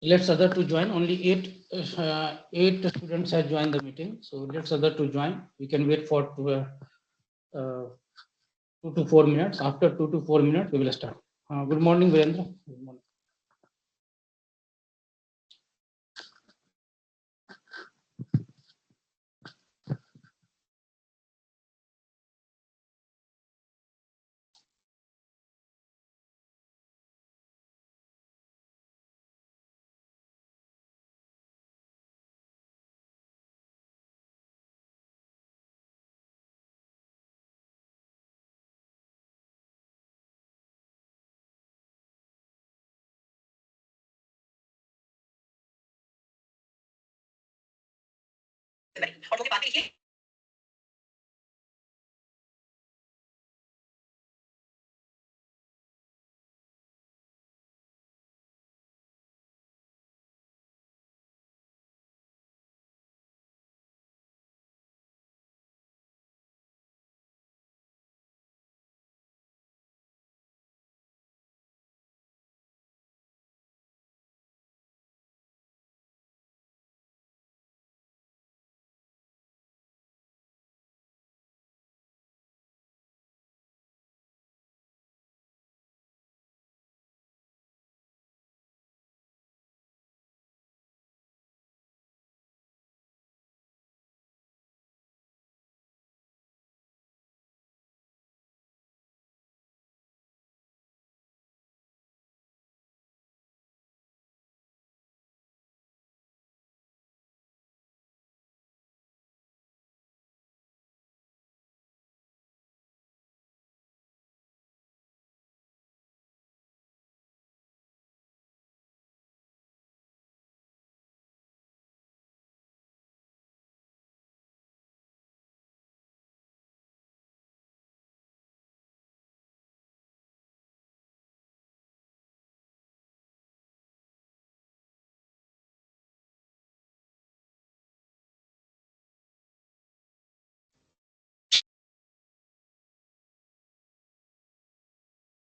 Let's other to join. Only eight students have joined the meeting. So let's other to join. We can wait for 2 to 4 minutes. After 2 to 4 minutes, we will start. Good morning, Virendra. Good morning.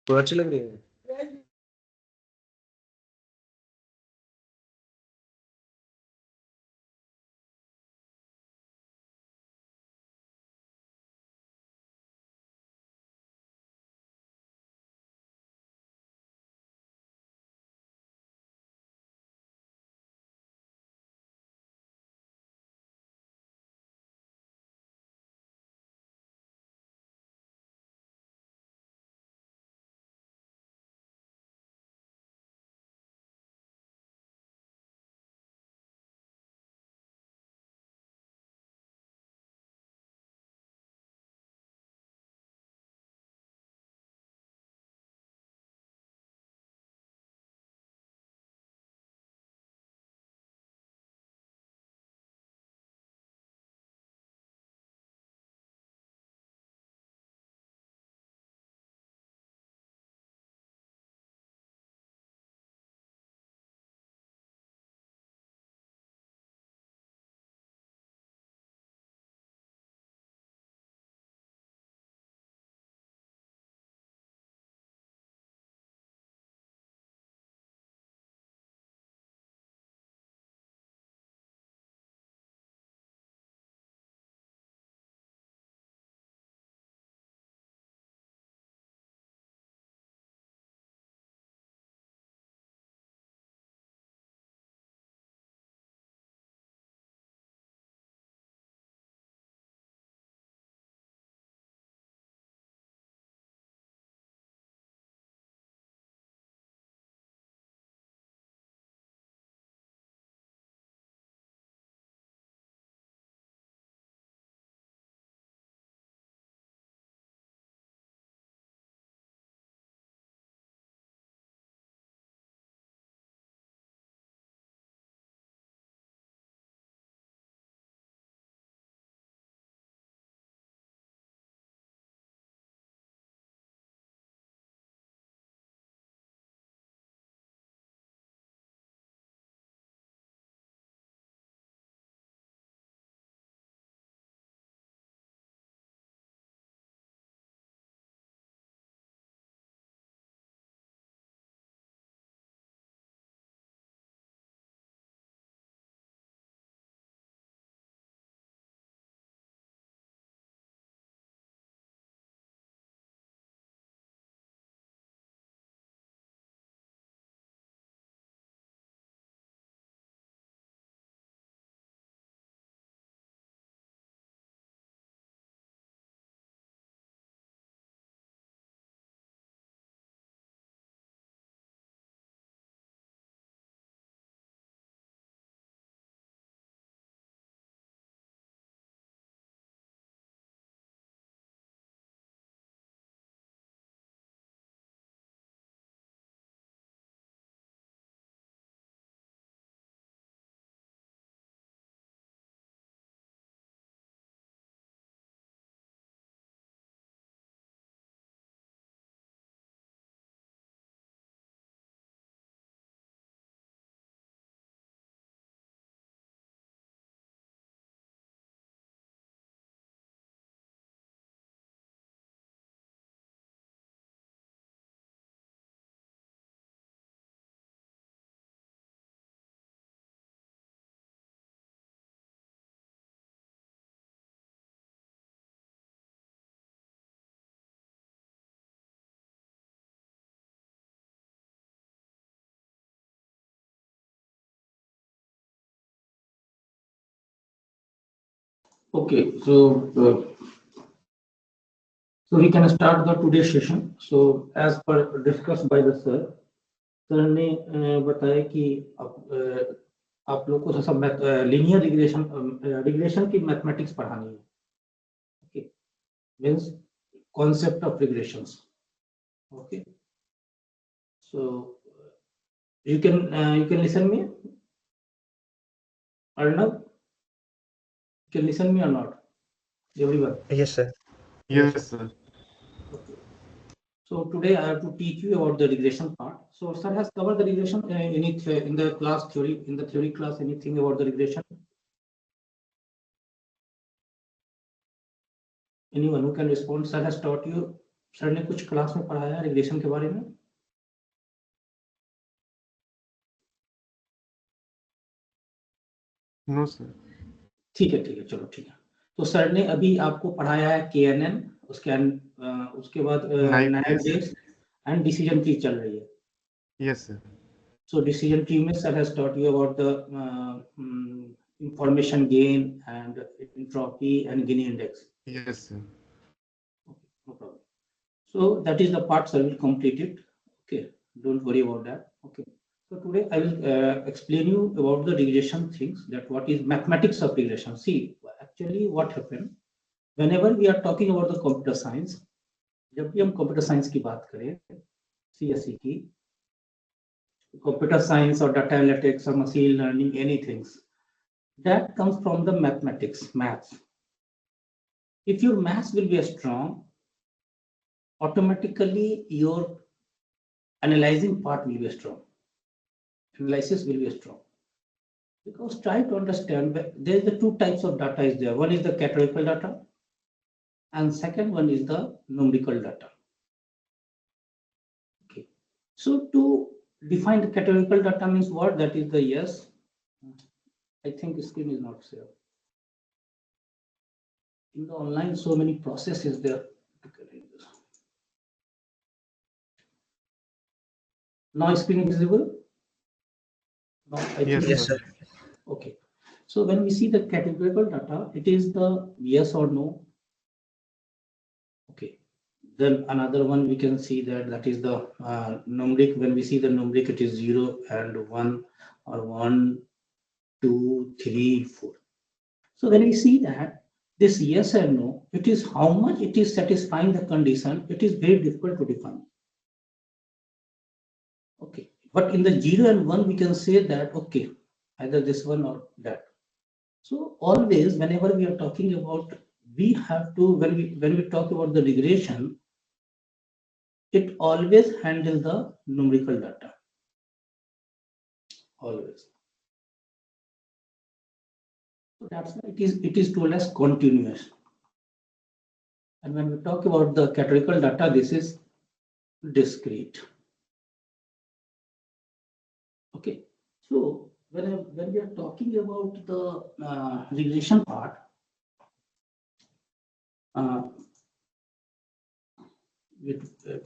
तो अच्छी लग रही है। Okay, so we can start the today's session. So as per discussed by the sir ने बताया कि आप लोग को सब लीनियर रिग्रेशन की मैथमेटिक्स पढ़ानी है. Okay, means concept of regressions. Okay, so you can listen me, Arnav. You can listen me or not, everyone? Yes, sir. Yes, sir. Okay. So today I have to teach you about the regression part. So sir has covered the regression in the class theory, in the theory class, anything about the regression? Anyone who can respond? Sir has taught you, sir ने कुछ class में पढ़ाया regression के बारे में? No, sir. ठीक है, चलो ठीक है. तो सर ने अभी आपको पढ़ाया है KNN, उसके बाद naive Bayes and decision tree चल रही है. Yes, sir. So decision tree में sir has taught you about the information gain and entropy and Gini index. Yes, sir. Okay, no problem. So that is the part sir will complete it. Okay, don't worry about that. Okay. So today I will explain you about the regression things, that what is mathematics of regression. See, actually what happened whenever we are talking about the computer science, जब भी हम computer science की बात करें, CSE की, computer science or data analytics or machine learning, anything that comes from the mathematics, maths. If your maths will be strong, automatically your analyzing part will be strong. Analysis will be strong. Because try to understand, there is the two types of data is there. One is the categorical data, and second one is the numerical data. Okay. So to define the categorical data means what? That is the yes. I think the screen is not there. In the online, so many processes there. Now screen is visible? No, Yes, sir. Okay. So when we see the categorical data, it is the yes or no. Okay. Then another one we can see that is the numeric. When we see the numeric, it is 0 and 1 or 1, 2, 3, 4. So when we see that this yes and no, it is how much it is satisfying the condition. It is very difficult to define. Okay. But in the 0 and 1, we can say that, okay, either this one or that. So always, whenever we are talking about, we have to, when we talk about the regression, it always handles the numerical data. Always. So that's why it is told as continuous. And when we talk about the categorical data, this is discrete. Okay. So when we are talking about the regression part, to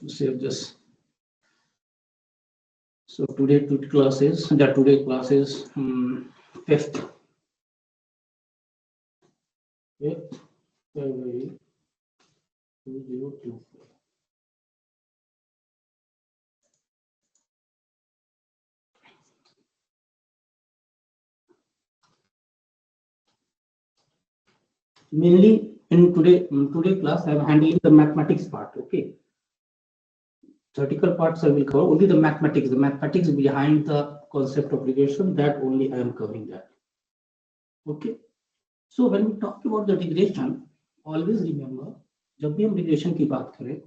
save this. So today class is 5th. February 2024. Mainly in today class, I am handling the mathematics part. Okay. Theoretical parts I will cover only the mathematics behind the concept of regression, that only I am covering that. Okay. So when we talk about the regression, always remember, जब भी हम regression की बात करें,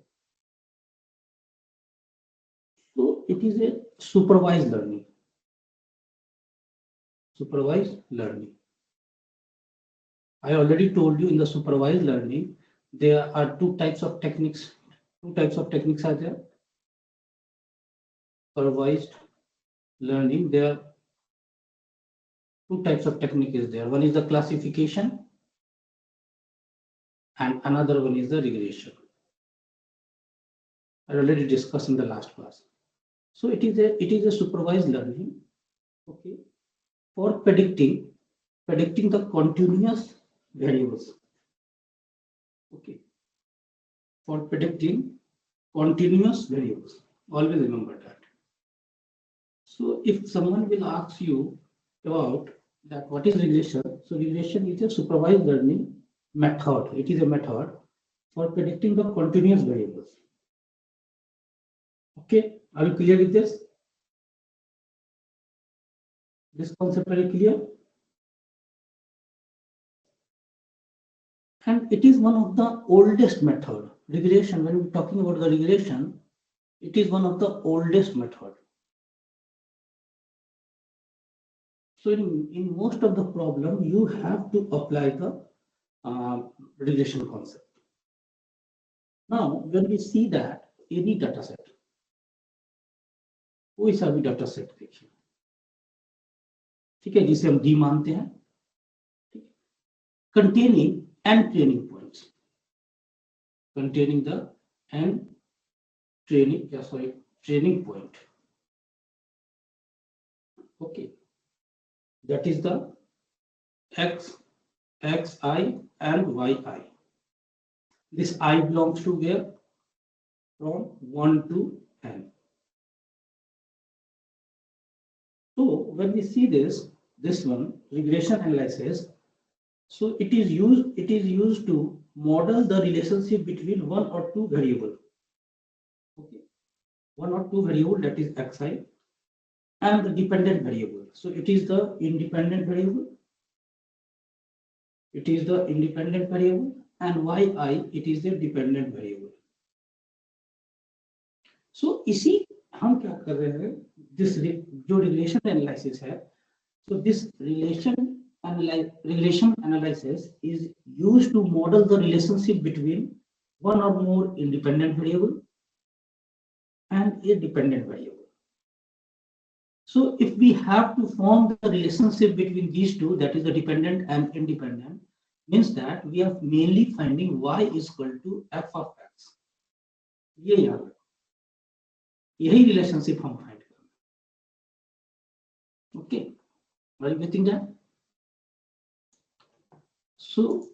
so it is a supervised learning. Supervised learning. I already told you in the supervised learning, there are two types of techniques. Two types of techniques are there. Supervised learning, there are two types of technique is there. One is the classification and another one is the regression. I already discussed in the last class. So it is a supervised learning, okay, for predicting the continuous variables. Okay. For predicting continuous variables. Always remember that. So if someone will ask you about that what is regression, so regression is a supervised learning method. It is a method for predicting the continuous variables. Okay, are you clear with this? This concept very clear? And it is one of the oldest method. Regression, when we're talking about the regression, it is one of the oldest method. So in most of the problem, you have to apply the regression concept. Now, when we see that any data set, कोई सा भी data set देखिए, ठीक है, जिसे हम D मानते हैं, containing n training points, containing the n training point. Okay, that is the x, xi and yi. This I belongs to where? From 1 to n. So when we see this one, regression analysis, so it is used to model the relationship between one or two variable. Okay, one or two variable, that is xi, and the dependent variable. So it is the independent variable. It is the independent variable, and yi, it is the dependent variable. So इसी हम क्या कर रहे हैं, this जो regression analysis है, so this regression analysis is used to model the relationship between one or more independent variable and a dependent variable. So if we have to form the relationship between these two, that is the dependent and independent, means that we are mainly finding y is equal to f of x. ये याद रखो, यही relationship हम find करेंगे. Okay, are you getting that? So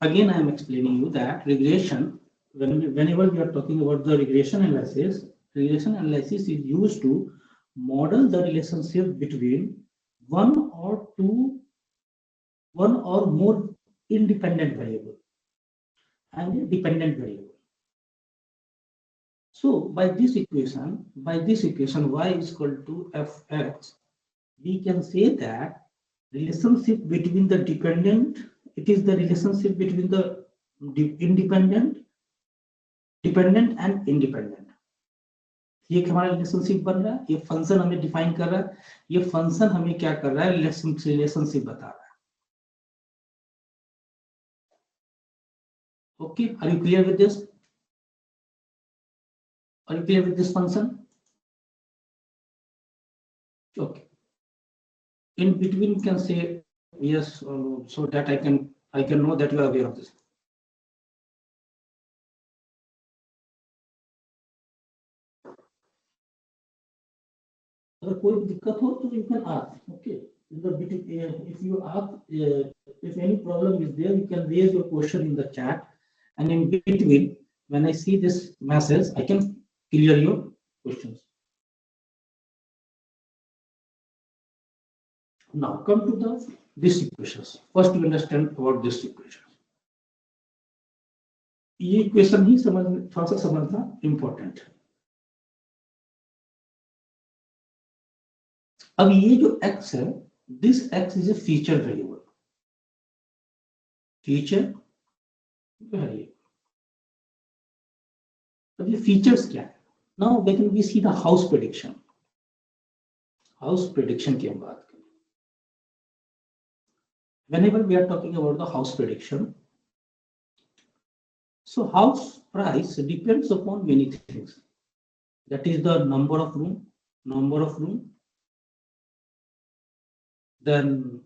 again, I am explaining you that regression, whenever we are talking about the regression analysis is used to model the relationship between one or more independent variable and a dependent variable. So by this equation y is equal to fx, we can say that relationship between the dependent, it is the relationship between the dependent and independent. ये हमारा relationship बन रहा है, ये function हमें define कर रहा है, ये फंक्शन हमें क्या कर रहा है, रिलेशनशिप बता रहा है. Okay, are you clear with this? Are you clear with this function? Okay. In between, you can say yes, so that I can know that you are aware of this. अगर कोई दिक्कत हो तो you can ask. Okay. If you ask, if any problem is there, you can raise your question in the chat, and in between, when I see this message, I can clear your questions. Now come to this equations. First, we understand about this equation. ये equation ही थोड़ा सा समझना important है. अब ये जो x है, this x is a feature variable. Feature variable. अब ये features क्या है? Now when we see the house prediction की हम बात करें. Whenever we are talking about the house prediction, so house price depends upon many things. That is the number of room, then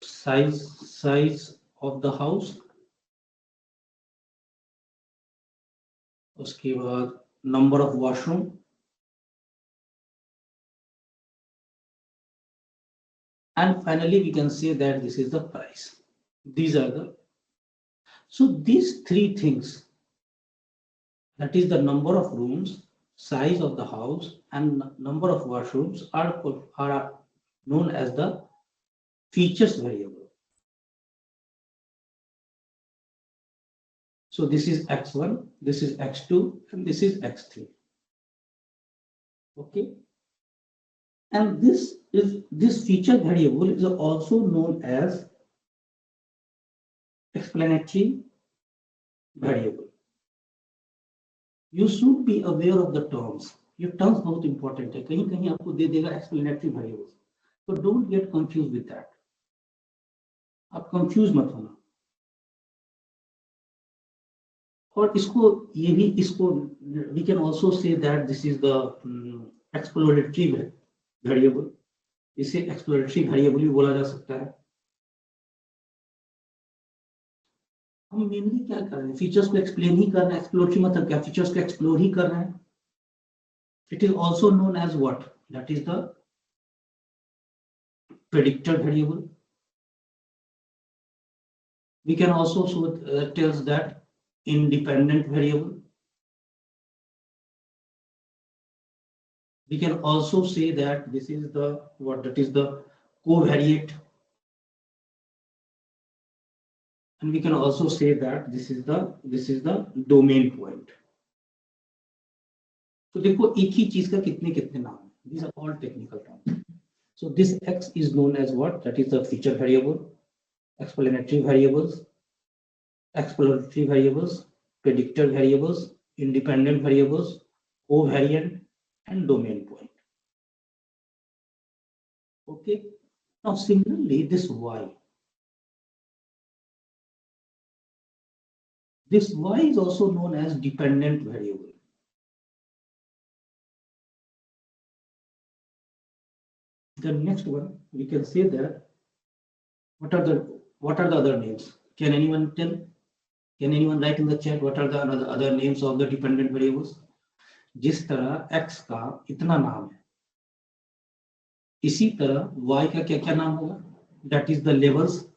size of the house, उसके बाद number of washroom, and finally we can say that this is the price. These are the, so these three things, that is the number of rooms, size of the house, and number of washrooms are known as the features variable. So this is x1, this is x2, and this is x3. Okay. And this feature variable is also known as explanatory variable. You should be aware of the terms. ये terms बहुत important है. कहीं कहीं आपको दे देगा explanatory variables. So don't get confused with that. आप confused मत होना. और इसको ये भी इसको we can also say that this is the exploratory variable. इसे exploratory variable भी बोला जा सकता है. हम मेनली क्या कर रहे हैं, फीचर्स को एक्सप्लेन ही कर रहे हैं. एक्सप्लोरेटरी मतलब क्या, फीचर्स को एक्सप्लोर ही कर रहे हैं. It is also known as what, that is the predictor variable. We can also tells that independent variable. We can also say that this is the what, that is the covariate, and we can also say that this is the domain point. तो देखो एक ही चीज का कितने कितने नाम हैं. These are all technical terms. So this x is known as what, that is the feature variable, explanatory variables, exploratory variables, predictor variables, independent variables, covariant, and domain point. Okay. Now similarly, this y. This y is also known as dependent variable. The next one, we can say that what are the other names? Can anyone tell? Can anyone write in the chat what are the other names of the dependent variables? जिस तरह x का इतना नाम है, इसी तरह y का क्या क्या नाम होगा? That is the levels.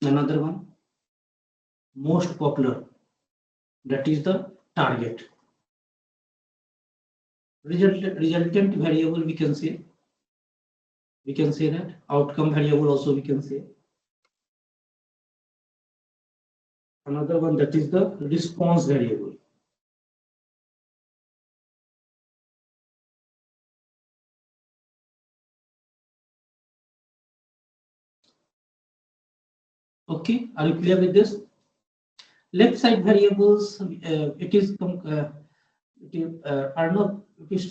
Another one, most popular, that is the target. Resultant variable we can say that. Outcome variable also we can say. Another one, that is the response variable. Okay, are you clear with this? Left side variables, it is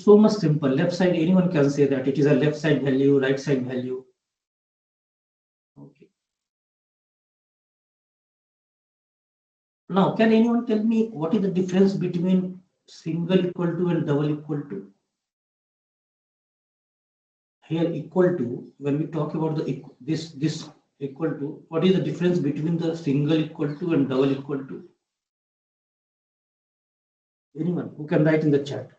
so much simple. Left side, anyone can say that it is a left side value, right side value. Okay. Now, can anyone tell me what is the difference between single equal to and double equal to? Here equal to, when we talk about the this equal to, what is the difference between the single equal to and double equal to? Anyone who can write in the chat?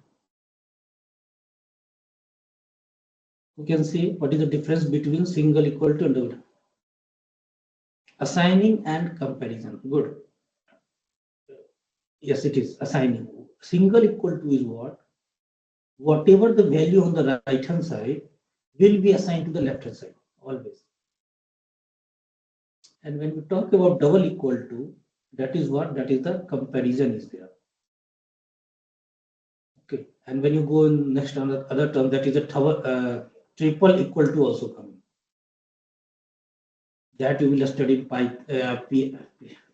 Who can say what is the difference between single equal to and double? Assigning and comparison. Good. Yes, it is assigning. Single equal to is what? Whatever the value on the right hand side will be assigned to the left hand side always. And when we talk about double equal to, that is what? That is the comparison is there. Okay. And when you go in next other term, that is a triple equal to also coming. That you will study in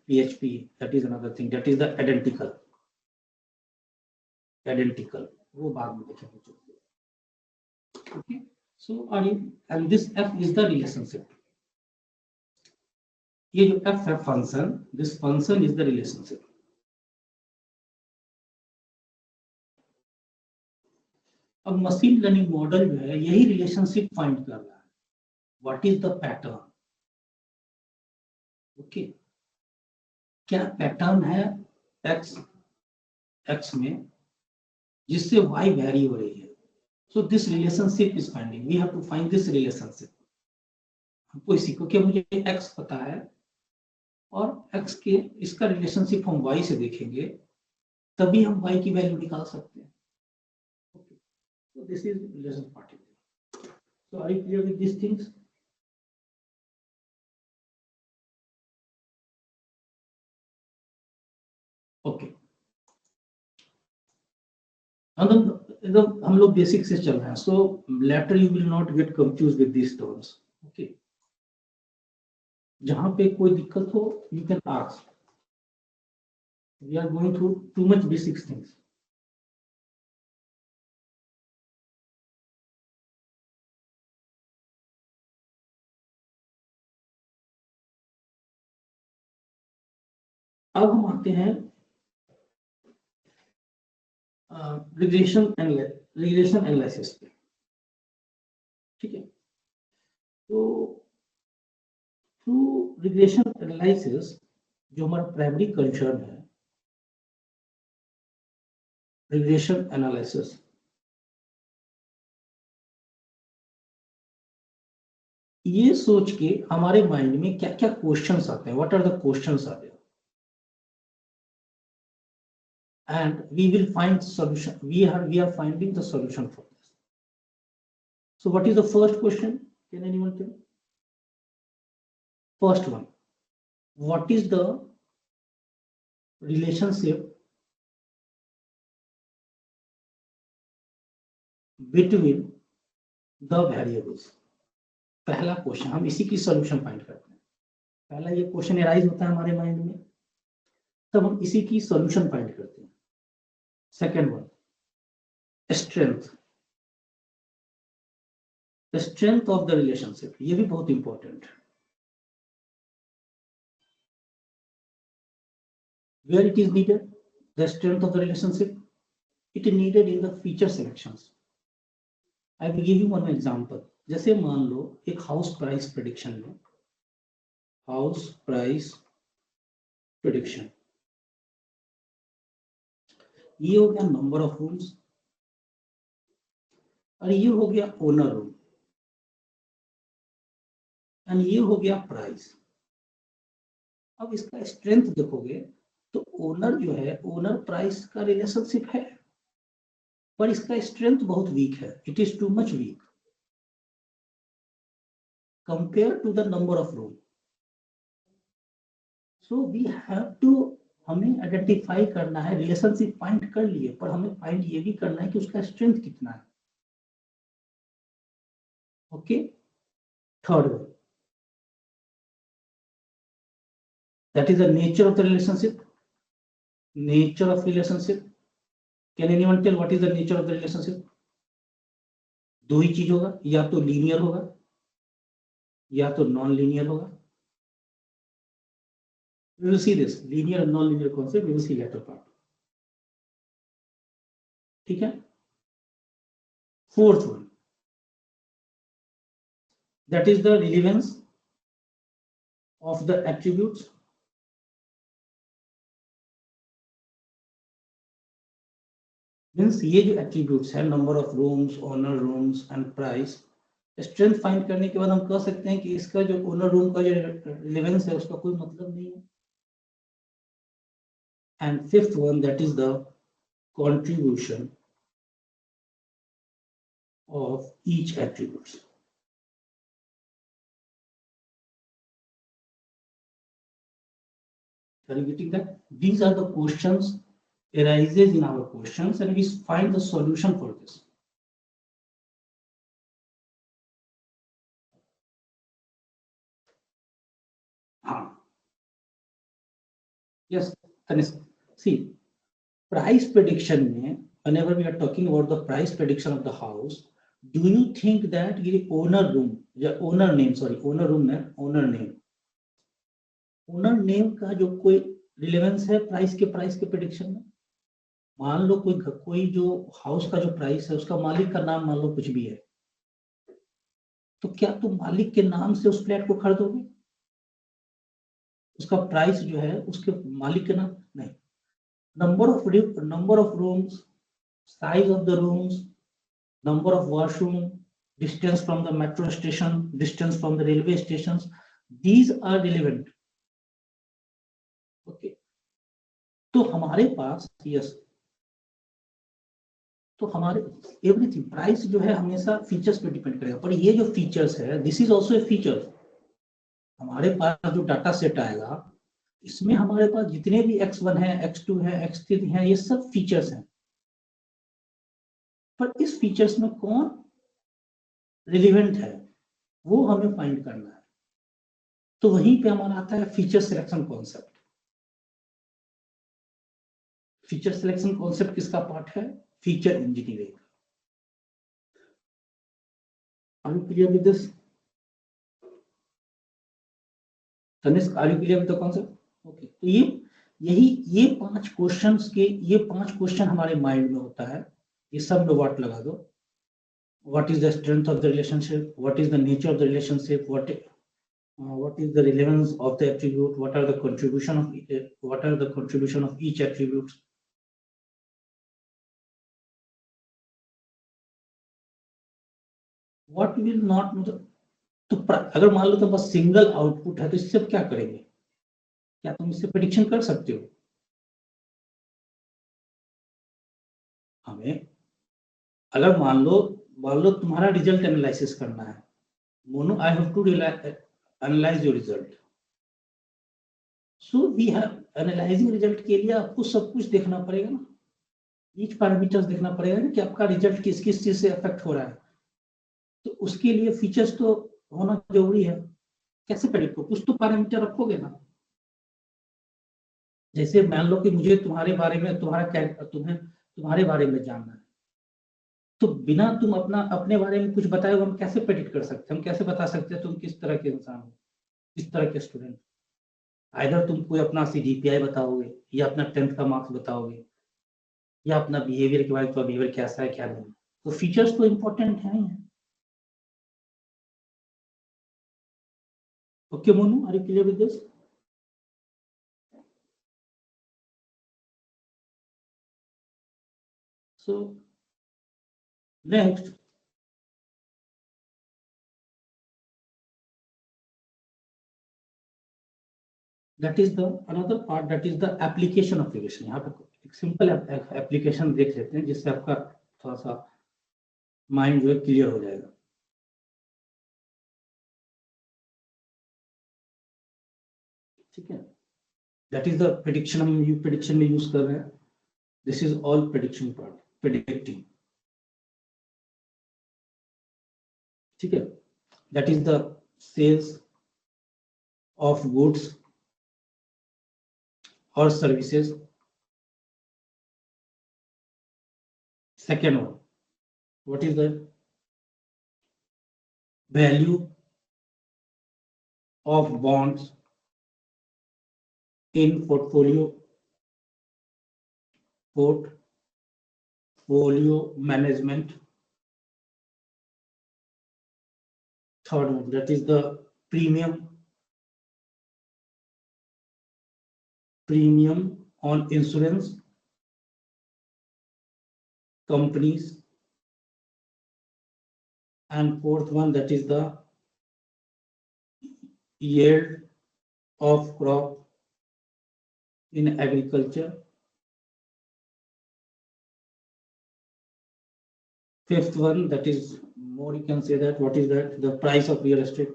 PHP. That is another thing. That is the identical. वो बाद में देखेंगे. Okay. So and this f is the relationship. ये जो f है function, this function is the relationship. अब machine learning model जो है यही रिलेशनशिप फाइंड कर रहा है. What is the pattern? Okay, क्या पैटर्न है एक्स में जिससे वाई वेरी हो रही है? So this relationship is finding. We have to find this relationship. हमको इसी को, क्योंकि मुझे x पता है और x के इसका रिलेशनशिप हम y से देखेंगे, तभी हम y की वैल्यू निकाल सकते हैं। Okay, so this is relation particle. So are you clear with these things? Okay, एकदम हम लोग बेसिक से चल रहे हैं, so later you will not get confuse with this terms. Okay, जहां पे कोई दिक्कत हो you can ask, we are going through too much basic things. अब हम आते हैं रिग्रेशन एनालिसिस पे। ठीक है, तो थ्रू रिग्रेशन एनालिसिस जो हमारा प्राइमरी कंसर्न है, रिग्रेशन एनालिसिस, ये सोच के हमारे माइंड में क्या क्या क्वेश्चंस आते हैं, what are the questions are there, and we will find solution. We are finding the solution for this. So what is the first question? Can anyone tell? First one, what is the relationship between the variables? पहला question, हम इसी की solution find करते हैं। पहला ये question arise होता है हमारे माइंड में, तब हम इसी की सॉल्यूशन फाइंड करते हैं। Second one, strength, the strength of the relationship, ये भी बहुत इंपॉर्टेंट है। Where it is needed, the strength of the relationship, it is needed in the feature selections. I will give you one example. जैसे मान लो एक house price prediction में, house price prediction, ये हो गया नंबर ऑफ रूम्स और ये हो गया ओनर रूम एंड ये हो गया प्राइस। अब इसका स्ट्रेंथ देखोगे तो ओनर जो है, ओनर प्राइस का रिलेशनशिप है, पर इसका स्ट्रेंथ बहुत वीक है, it is too much weak compare to the number of room. So we have to, हमें आइडेंटिफाई करना है, रिलेशनशिप फाइंड कर लिए, पर हमें फाइंड ये भी करना है कि उसका स्ट्रेंथ कितना है। Okay, third one, that is the nature of the relationship. Nature of relationship, can anyone tell what is the nature of the relationship? दो ही चीज होगा, या तो लीनियर होगा या तो नॉन लीनियर होगा। We will see this linear and non-linear concept, we will see later part. ठीक है, fourth one, that is the relevance of the attributes means ये जो attributes है, number of rooms, owner rooms and price, strength find करने के बाद हम कह सकते हैं कि इसका जो ओनर रूम का जो रिलेवेंस है उसका कोई मतलब नहीं है। And fifth one, that is the contribution of each attributes. Are you getting that? These are the questions arises in our questions and we find the solution for this. Yes, see, price prediction में, whenever we are talking about the price prediction of the house, do you think that ये owner room या owner name, sorry, owner room है, owner name का जो कोई relevance है price के prediction में? मान लो कोई जो हाउस का जो प्राइस है उसका मालिक का नाम मान लो कुछ भी है, तो क्या तुम मालिक के नाम से उस फ्लैट को खरीदोगे? उसका प्राइस जो है उसके मालिक के नाम नहीं। Number of rooms, size of the rooms, number of washroom, distance from the metro station, distance from the railway stations, these are relevant. Okay, तो हमारे पास यस, तो हमारे एवरीथिंग प्राइस जो है हमेशा फीचर्स पे डिपेंड करेगा, पर ये जो फीचर्स है this is also a feature. हमारे पास जो डाटा सेट आएगा इसमें हमारे पास जितने भी x1 है, x2 है, x3 है, ये सब फीचर्स हैं, पर इस फीचर्स में कौन रिलेवेंट है वो हमें फाइंड करना है। तो वहीं पे हमारा आता है feature selection concept. Feature selection concept किसका पार्ट है? Feature engineering. Are you clear with this? Tanishq, are you clear with the concept? Okay, तो ये 5 क्वेश्चन हमारे माइंड में होता है। ये सब में व्हाट लगा दो। What is the strength of the relationship? What is the nature of the relationship? What is the relevance of the attribute? What are the contribution of each attribute? What will not, तो अगर मान लो तो बस single output है तो इससे क्या करेंगे? क्या तुम इससे प्रेडिक्शन कर सकते हो? हमें अगर मान लो तुम्हारा रिजल्ट एनालिसिस करना है, Monu I have to analyse your result. So we have analysing result के लिए आपको सब कुछ देखना पड़ेगा ना, ईच पैरामीटर्स देखना पड़ेगा ना कि आपका रिजल्ट किस किस चीज से अफेक्ट हो रहा है। तो उसके लिए फीचर्स तो होना जरूरी है। कैसे प्रेडिक्ट हो? कुछ तो पैरामीटर रखोगे ना। जैसे मान लो कि मुझे तुम्हारे बारे में तुम्हारे बारे में जानना है, तो बिना तुम अपने बारे में कुछ बताए हम कैसे प्रेडिक्ट कर सकते हैं? हम कैसे बता सकते हैं तुम किस तरह के इंसान हो, किस तरह के स्टूडेंट? आइदर तुम कोई अपना CGPI बताओगे, या अपना 10th का मार्क्स बताओगे, या अपना बिहेवियर के बारे में, बिहेवियर कैसा है क्या नहीं। तो फीचर्स तो इंपॉर्टेंट है ही है। Okay Monu, are you clear with this? So next, that is the another part, that is the application of regression। यहाँ पे एक सिंपल एप्लीकेशन देख लेते हैं जिससे आपका थोड़ा सा माइंड जो है क्लियर हो जाएगा। ठीक है, दैट इज द प्रेडिक्शन। हम प्रेडिक्शन में यूज कर रहे हैं। This is all prediction part, predicting. ठीक है, that is the sales of goods और services. Second one, what is the value of bonds in portfolio management? Third one, that is the premium on insurance companies. And fourth one, that is the yield of crop in agriculture. Fifth one, that is more, you can say that, what is that? The price of real estate,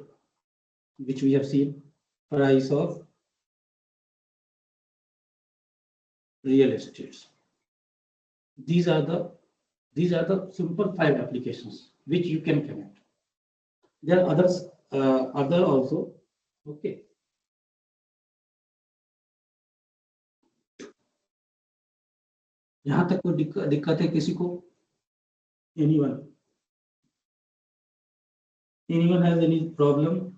which we have seen, price of real estates. These are the simple 5 applications which you can connect. There are others, other also. Okay. यहाँ तक कोई दिक्कत है किसी को? Anyone has any problem?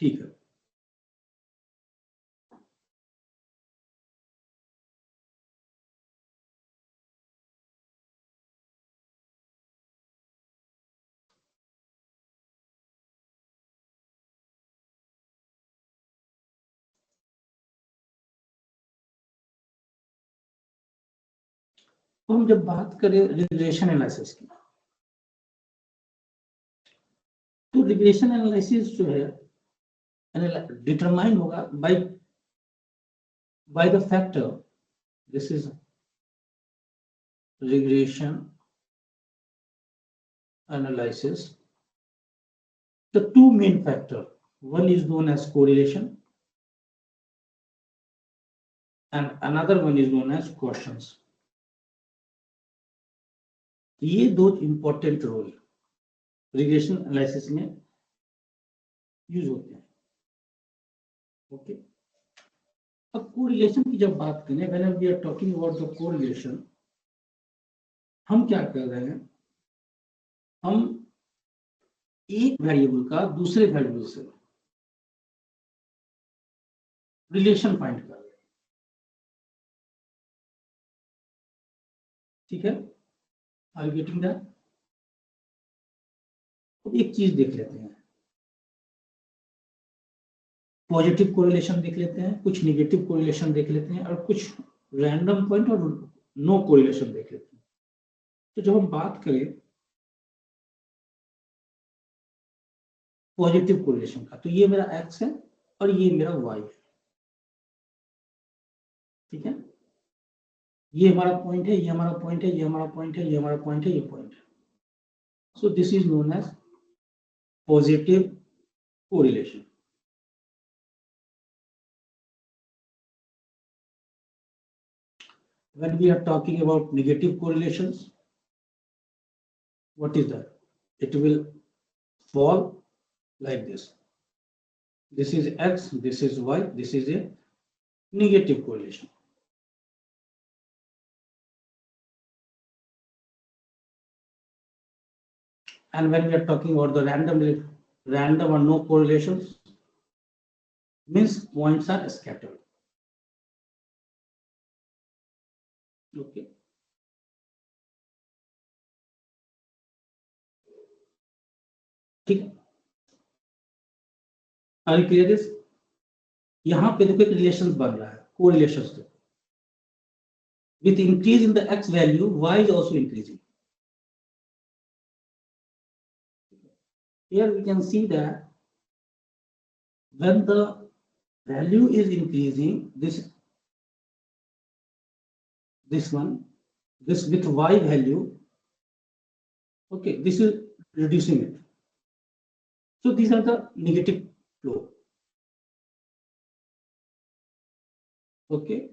ठीक है। हम जब बात करें रिग्रेशन एनालिसिस की, तो रिग्रेशन एनालिसिस जो है डिटरमाइन होगा by the factor, this is regression analysis, the two main factor, one is known as correlation and another one is known as quotients. ये दो इंपॉर्टेंट रोल रिग्रेशन एनालिसिस में use होते हैं। Okay, अब correlation की जब बात करें, when we are talking about the correlation, हम क्या कर रहे हैं, हम एक वेरिएबल का दूसरे वेरिएबल से रिलेशन फाइंड कर रहे हैं। ठीक है, आर यू गेटिंग दैट? एक चीज देख लेते हैं, पॉजिटिव कोरिलेशन देख लेते हैं, कुछ नेगेटिव कोरिलेशन देख लेते हैं, और कुछ रैंडम पॉइंट और नो कोरिलेशन देख लेते हैं। तो जब हम बात करें पॉजिटिव कोरिलेशन का, तो ये मेरा एक्स है और ये मेरा वाई है। ठीक है, ये हमारा पॉइंट है, ये हमारा पॉइंट है, ये हमारा पॉइंट है, ये हमारा पॉइंट है, ये पॉइंट है। So this is known as positive correlation. When we are talking about negative correlations, what is that? It will fall like this. This is X, this is Y, this is a negative correlation. And when we are talking about the random or no correlations, means points are scattered. Okay. ठीक है, are you clear this? यहां पे देखो एक relation बन रहा है, correlations. देखो, with increase in the x value, y is also increasing. Here we can see that when the value is increasing, this one, this with y value, okay, this is reducing it. So these are the negative flow. Okay,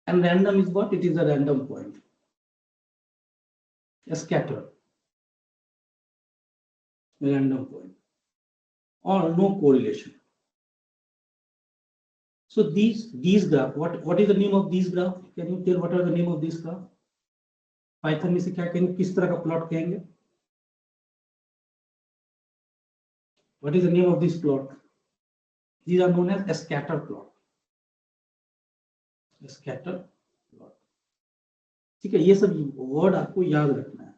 and random is what? It is a random point, a scatter, random point, or no correlation. So these graph, what is the name of these graph? Can you tell what are the name of these graph? Python में से क्या कहेंगे, किस तरह का plot कहेंगे? What is the name of this plot? These are known as a scatter plot. A scatter plot. ठीक है, ये सब वर्ड आपको याद रखना है।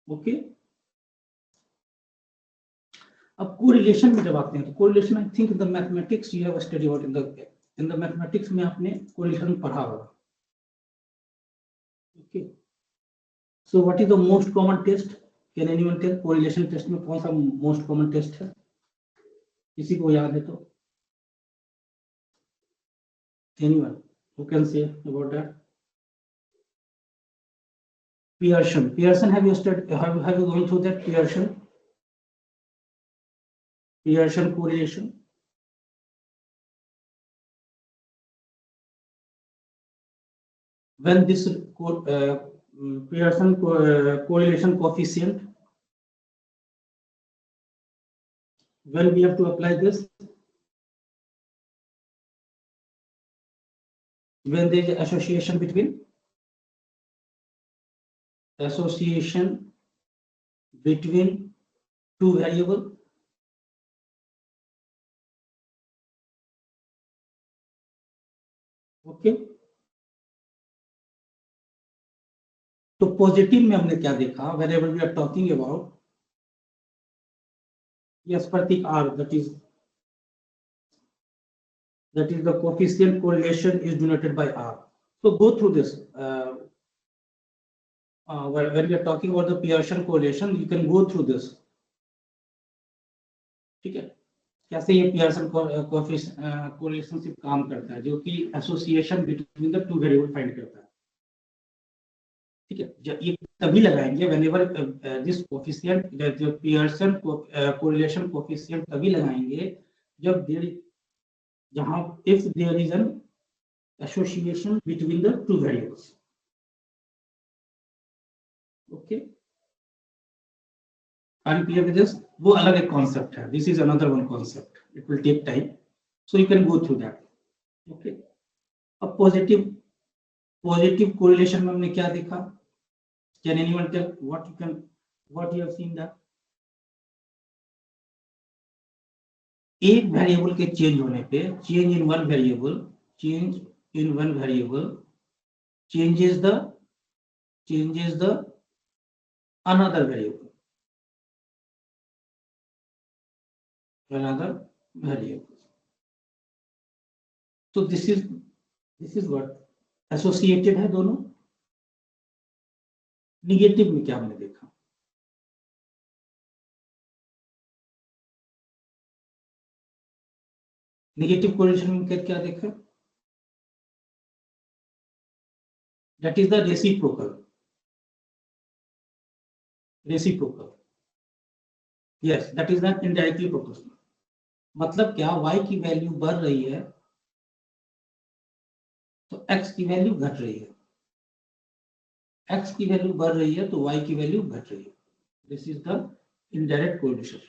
ओके, अब कोरिलेशन में जब आते हैं, तो correlation, I think in the mathematics you have study about, in the mathematics में आपने कोरिलेशन पढ़ा होगा। Okay, so what is the most common test? Can anyone tell correlation test में कौन सा मोस्ट कॉमन टेस्ट है? किसी को याद है तो? Anyone who can say about that? Pearson. Have you studied? Have you gone through that Pearson correlation? When this Pearson correlation coefficient, when we have to apply this, when there is association between two variables, okay. तो positive में हमने क्या देखा? whenever we are talking about, yes, Prateek R, that is the coefficient correlation is denoted by R. So go through this. When we are talking about the Pearson correlation, you can go through this. ठीक है, कैसे ये Pearson कोरिलेशनशिप काम करता है, जो कि association between the two variable find करता है। ठीक है, जब ये तभी लगाएंगे व्हेनेवर दिस कोएफिशिएंट, जो पियर्सन कोरिलेशन कोएफिशिएंट तभी लगाएंगे जब जहां if there is an association between the two variables. Okay, are you clear with this? वो अलग एक कॉन्सेप्ट है, this is another one concept, it will take time, so you can go through that. Okay, अब positive correlation में हमने क्या देखा? Can anyone tell what you have seen that? एक वेरिएबल के चेंज होने पे, change in one variable changes the another variable, so this is what associated है दोनों। निगेटिव में क्या हमने देखा? नेगेटिव कोरिलेशन में क्या देखा? that is the reciprocal, yes, that is not indirectly proportional। मतलब क्या, y की वैल्यू बढ़ रही है तो x की वैल्यू घट रही है, x की वैल्यू बढ़ रही है तो y की वैल्यू घट रही है। This is the indirect correlation.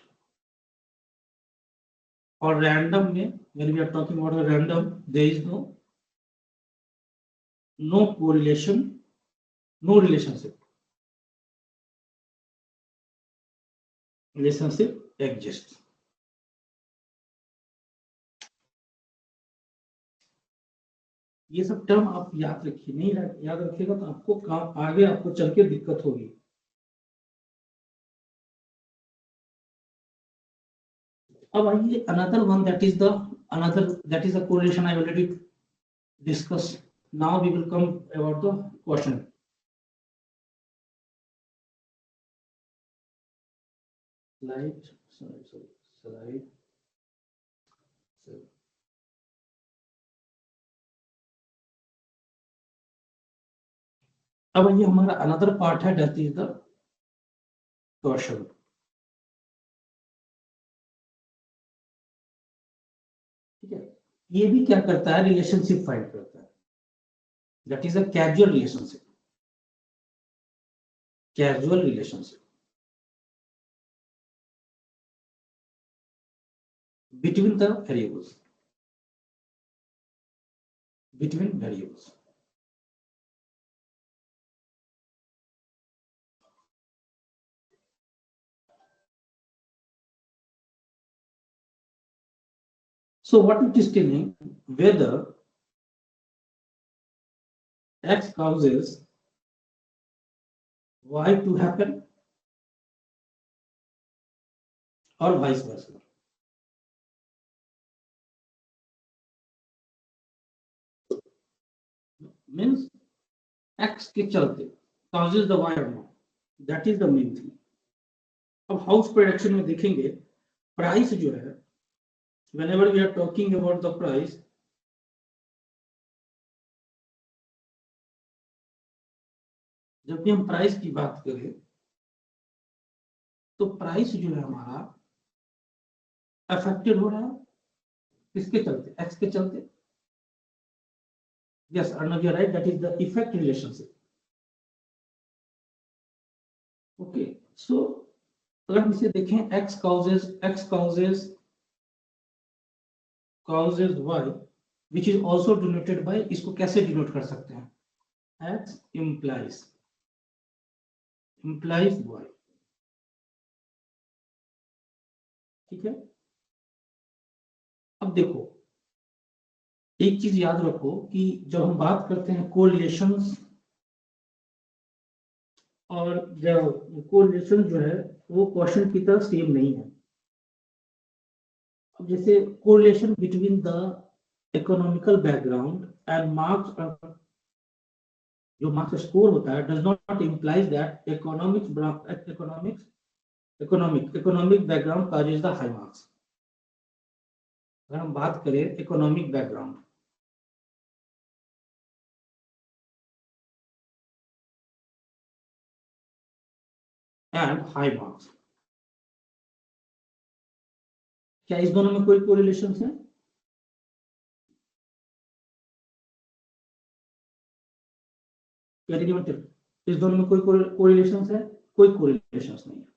और रैंडम में, when we are talking about a random, there is no correlation, no relationship exists। ये सब टर्म आप याद रखिए, नहीं याद रखिएगा तो आपको आगे आपको चल के दिक्कत होगी। अब आइए another one, that is a correlation I already discussed। Now we will come about the question। Slide। अब ये हमारा अनदर पार्ट है, दैट इज द क्वेश्चन। ठीक है, ये भी क्या करता है? रिलेशनशिप फाइंड करता है, that is a casual relationship. between the variables, So what it is telling, whether X causes Y to happen or vice versa। Means X के चलते causes the Y or not, that is the main thing। अब house production में देखेंगे, price जो है, whenever we are talking about the price, जब भी हम प्राइस की बात करें तो प्राइस जो है हमारा अफेक्टेड हो रहा है किसके चलते? एक्स के चलते। Yes Arnav, you are right, that is the effect relationship. Okay, so अगर हम इसे देखें, X causes y, which is also denoted by, इसको कैसे डिनोट कर सकते हैं? x implies y। ठीक है, अब देखो एक चीज याद रखो कि जब हम बात करते हैं कोरिलेशंस, और जब कोरिलेशन जो है वो क्वेश्चन की तरह सेम नहीं है। अब जैसे correlation between the economical background and marks जो मार्क्स स्कोर होता है does not implies that economic background causes the high marks. अगर हम बात करें economic background, and high marks, क्या इस दोनों में कोई कोरिलेशन है? इस दोनों में कोई कोरिलेशन है? कोई कोरिलेशन नहीं है।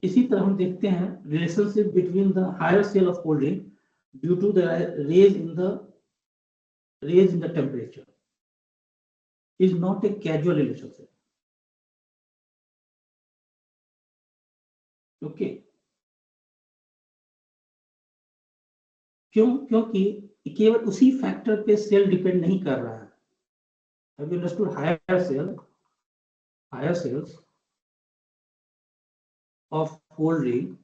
इसी तरह हम देखते हैं relationship between the higher sale of cold drink due to the raise in the temperature is not a casual relationship. Okay, क्योंकि केवल उसी फैक्टर पे सेल डिपेंड नहीं कर रहा है। Have you understood? Higher sales of cold drink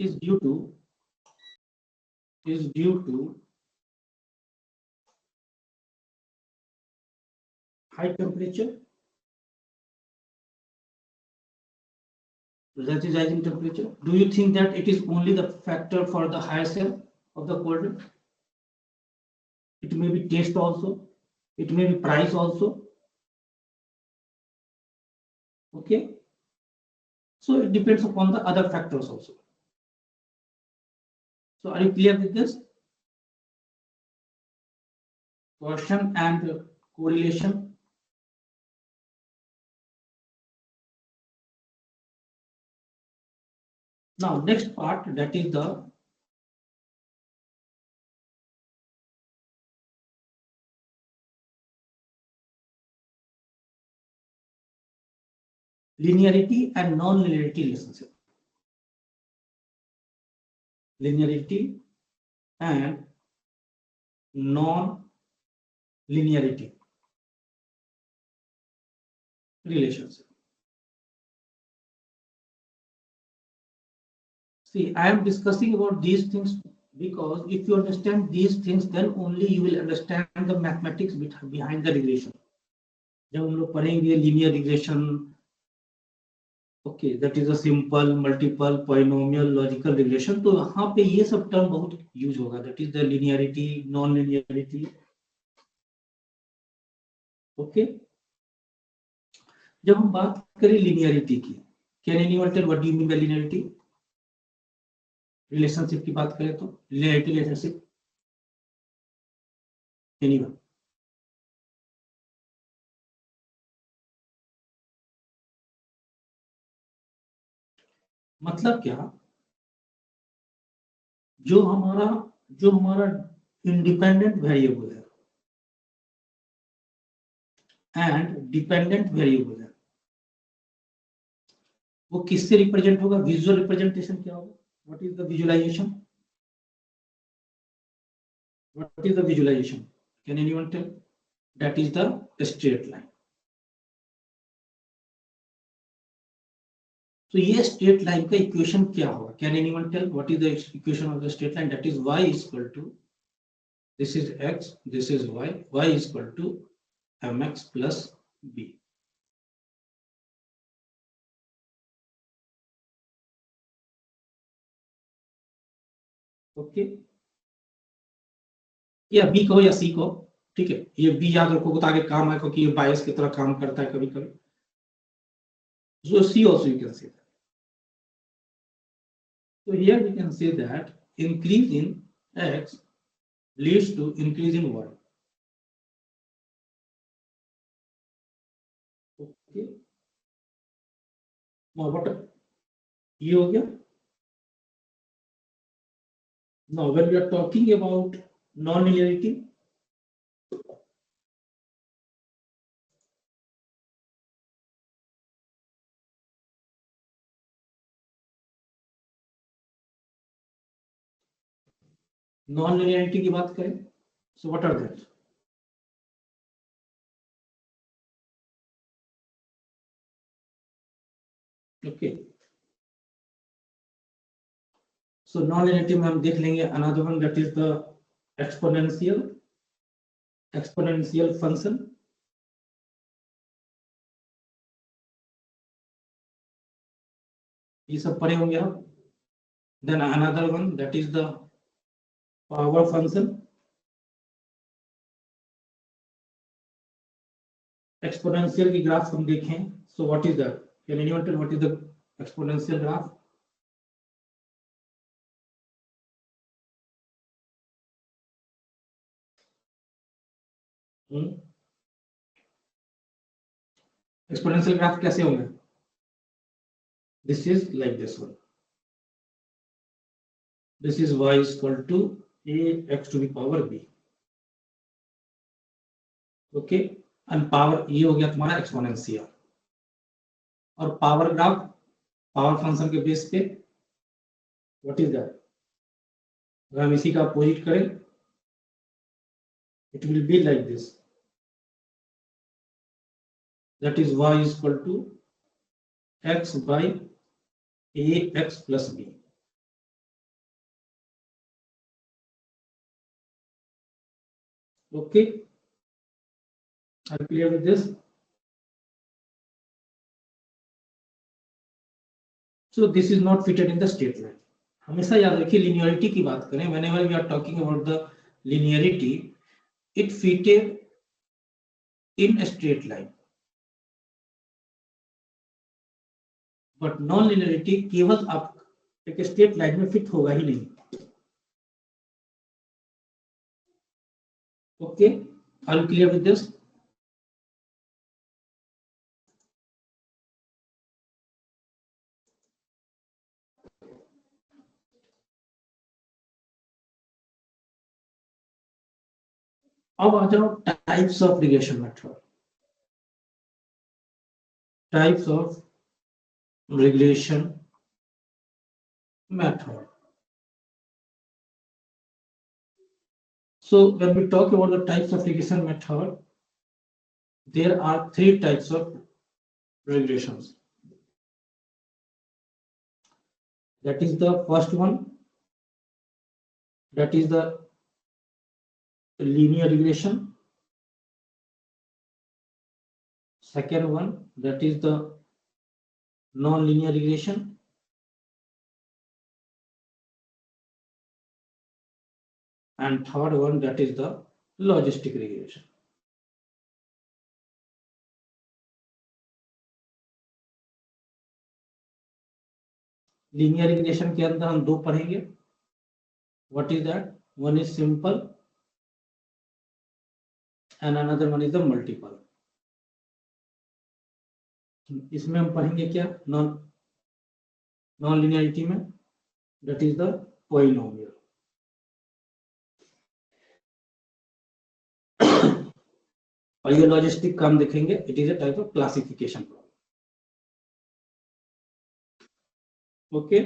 is due to high temperature. That is rising temperature. Do you think that it is only the factor for the higher sale of the cold drink? It may be taste also. It may be price also. Okay. So it depends upon the other factors also. So are you clear with this? Caution and correlation. Now next part, that is the linearity and non-linearity relationship. Linearity and non-linearity relationship. See, I am discussing about these things because if you understand these things, then only you will understand the mathematics behind the regression. जब हम लोग पढ़ेंगे linear regression, okay, that is a simple, multiple, polynomial, logical regression, तो यहाँ पे ये सब term बहुत यूज होगा, that is the linearity, non-linearity, okay. जब हम बात करें linearity की, can anyone tell what do you mean by linearity? Relationship की बात करें तो linearity relationship, anyone? मतलब क्या, जो हमारा इंडिपेंडेंट वेरिएबल है एंड डिपेंडेंट वेरिएबल है, वो किससे रिप्रेजेंट होगा? विजुअल रिप्रेजेंटेशन क्या होगा? What is the visualisation? What is the visualisation? Can anyone tell? That is the straight line. तो ये स्ट्रेट लाइन का इक्वेशन क्या होगा? Can anyone tell what is the equation of the straight line? That is y is equal to, this is x, this is y is equal to mx plus b। Okay, या B कहो या सी कहो, ठीक है, ये B याद रखोगे तो आगे काम है, क्योंकि ये बायस की तरह काम करता है कभी कभी। So C also you can say that. So here we can say that increase in X leads to increase in Y. Okay. Now what ये हो गया? Now when we are talking about non-linearity, non-linearity की बात करें, so what are that? Okay. So non linearity में हम देख लेंगे another one that is the exponential function. ये सब पढ़े होंगे आप। Then another one that is the power function. Exponential की ग्राफ हम देखें, so what is that? Can anyone tell what is the exponential graph? Exponential graph कैसे होंगे? This is like this one, this is y is equal to ax to the power b। Okay, and power ये हो गया तुम्हारा exponential. और power graph power function के base पे what is that? अगर हम इसी का अपोजिट करें, it will be like this, that is y is equal to x by ax plus b। okay, are you clear with this? So this is not fitted in the straight line। हमेशा याद रखिए linearity की बात करें, whenever we are talking about the linearity, it fitted in a straight line, but non-linearity केवल आप एक straight line में फिट होगा ही नहीं। Okay, are you clear with this? अब आ जाओ types of regression method. Types of regression method। So when we talk about the types of regression method, there are three types of regressions। That is the first one, that is the linear regression। Second one, that is the non-linear regression। And third one, that is the logistic regression। Linear regression के अंदर हम दो पढ़ेंगे। What is that? One is simple and another one is the multiple. इसमें हम पढ़ेंगे क्या? Non linearity में दैट इज द पॉलिनोमियल। और ये लॉजिस्टिक का हम देखेंगे, it is a type of classification problem. Okay,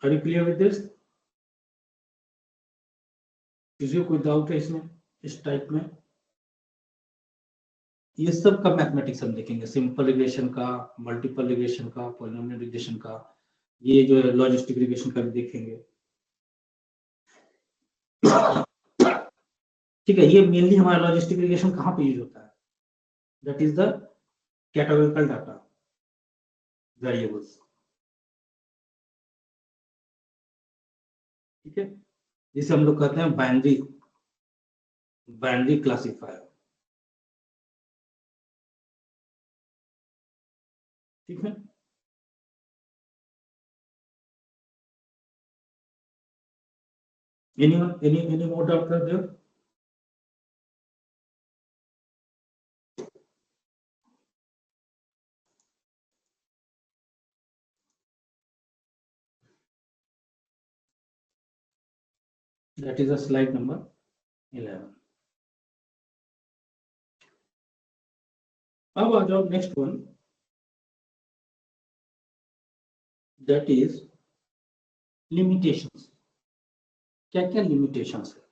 are you clear with this? किसी को कोई डाउट है इसमें, इस टाइप में? ये सब का मैथमेटिक्स हम देखेंगे, सिंपल रिग्रेशन का, मल्टीपल रिग्रेशन का, पॉलिनोमियल रिग्रेशन का, ये जो है लॉजिस्टिक रिग्रेशन का भी देखेंगे। ठीक है, ये मेनली हमारा लॉजिस्टिक रिग्रेशन कहाँ पे यूज होता है? That is the categorical data variables. ठीक है, जिसे हम लोग कहते हैं बाइनरी क्लासिफायर। ठीक है, any more doubt there? That is a slide number 11। अब आ जाओ next one, that is limitations. क्या क्या लिमिटेशंस है?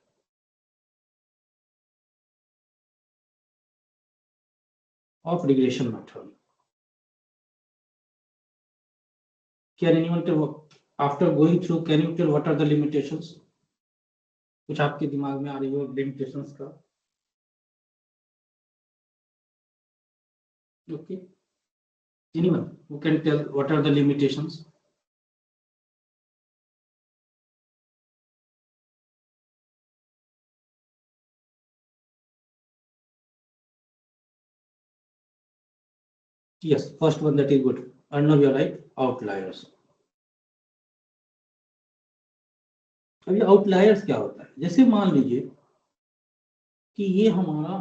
Of regression method. Can anyone tell, after going through, can you tell what are the limitations? कुछ आपके दिमाग में आ रही हो limitations का? Okay. Anyone who can tell what are the limitations? Yes, first one, that is good. Arnav, you're right. Outliers. अब ये outliers क्या होता है? जैसे मान लीजिए कि ये हमारा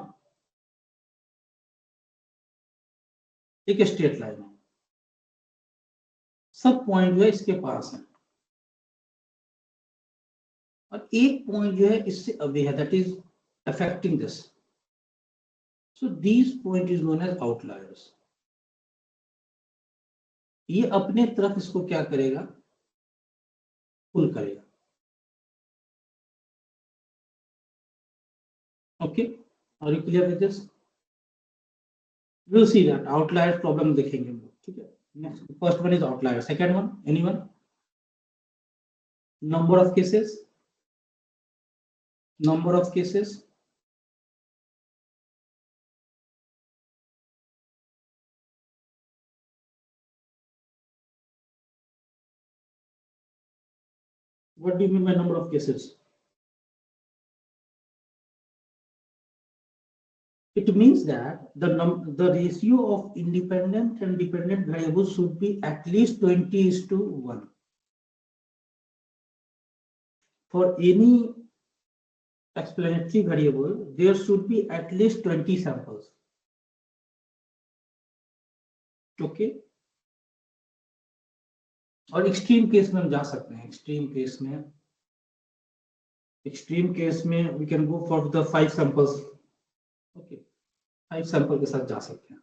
एक स्ट्रेट लाइन है, सब पॉइंट जो है इसके पास है और एक पॉइंट जो है इससे अवे है, that is affecting this. So these point is known as outliers. ये अपने तरफ इसको क्या करेगा? पुल करेगा. Okay, are you clear with this? We'll see that outlier problem देखेंगे हम लोग. ठीक है. Next, first one is outlier. Second one, anyone? Number of cases. Number of cases. What do you mean by number of cases? It means that the ratio of independent and dependent variables should be at least 20:1. For any explanatory variable, there should be at least 20 samples. Okay. और extreme case में हम जा सकते हैं. Extreme case में we can go for the 5 samples. Okay, 5 sample के साथ जा सकते हैं.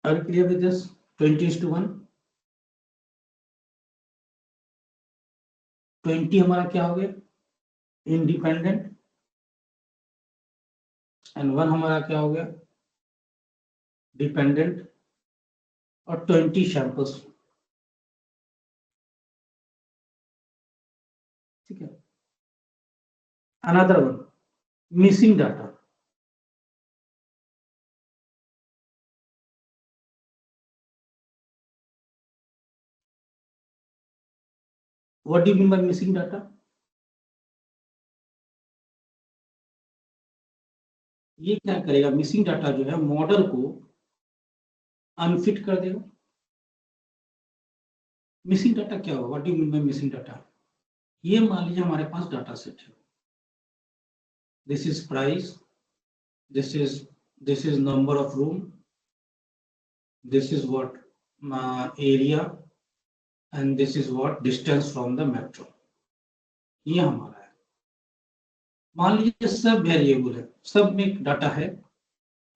Are you clear with this? 20:1. 20 हमारा क्या हो गया? इंडिपेंडेंट. एंड 1 हमारा क्या हो गया? डिपेंडेंट. और 20 सैंपल्स. ठीक है. Another one, missing data. What do you mean by missing data? ये क्या करेगा? मिसिंग डाटा जो है मॉडल को अनफिट कर देगा. मिसिंग डाटा क्या होगा? What do you mean by missing data? ये मान लीजिए हमारे पास डाटा सेट है. This is price, this is number of room, this is what area, and this is what distance from the metro. ये हमारा है. मान लीजिए सब वेरिएबल है, सब में डाटा है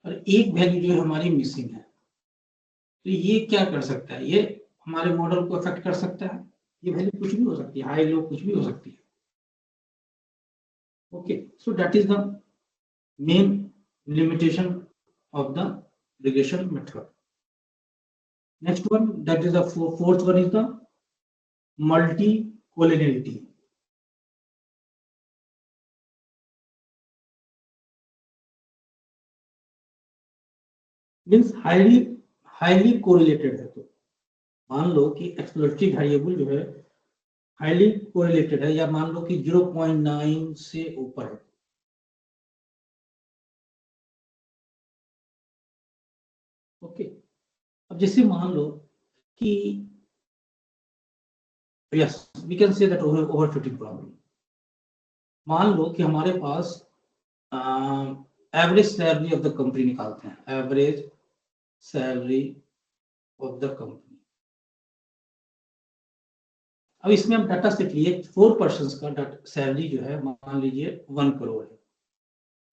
और एक वैल्यू जो है हमारी मिसिंग है. तो ये क्या कर सकता है? ये हमारे मॉडल को अफेक्ट कर सकता है. ये वैल्यू कुछ भी हो सकती है, हाई लो कुछ भी हो सकती है. Okay, so that is the main limitation of the regression method. Next one, that is the fourth one, is the multi-collinearity. Means highly correlated है. तो मान लो कि एक्सप्लोरेटरी वेरिएबल जो है हाईली कोरिलेटेड है, या मान लो कि 0.9 से ऊपर है. ओके, अब जैसे मान लो कि yes we can say that overfitting problem. मान लो कि हमारे पास average salary of the company निकालते हैं. Average salary of the company. अब इसमें हम डाटा सेट लिए 4 पर्सन का सैलरी जो है मान लीजिए 1 करोड़ है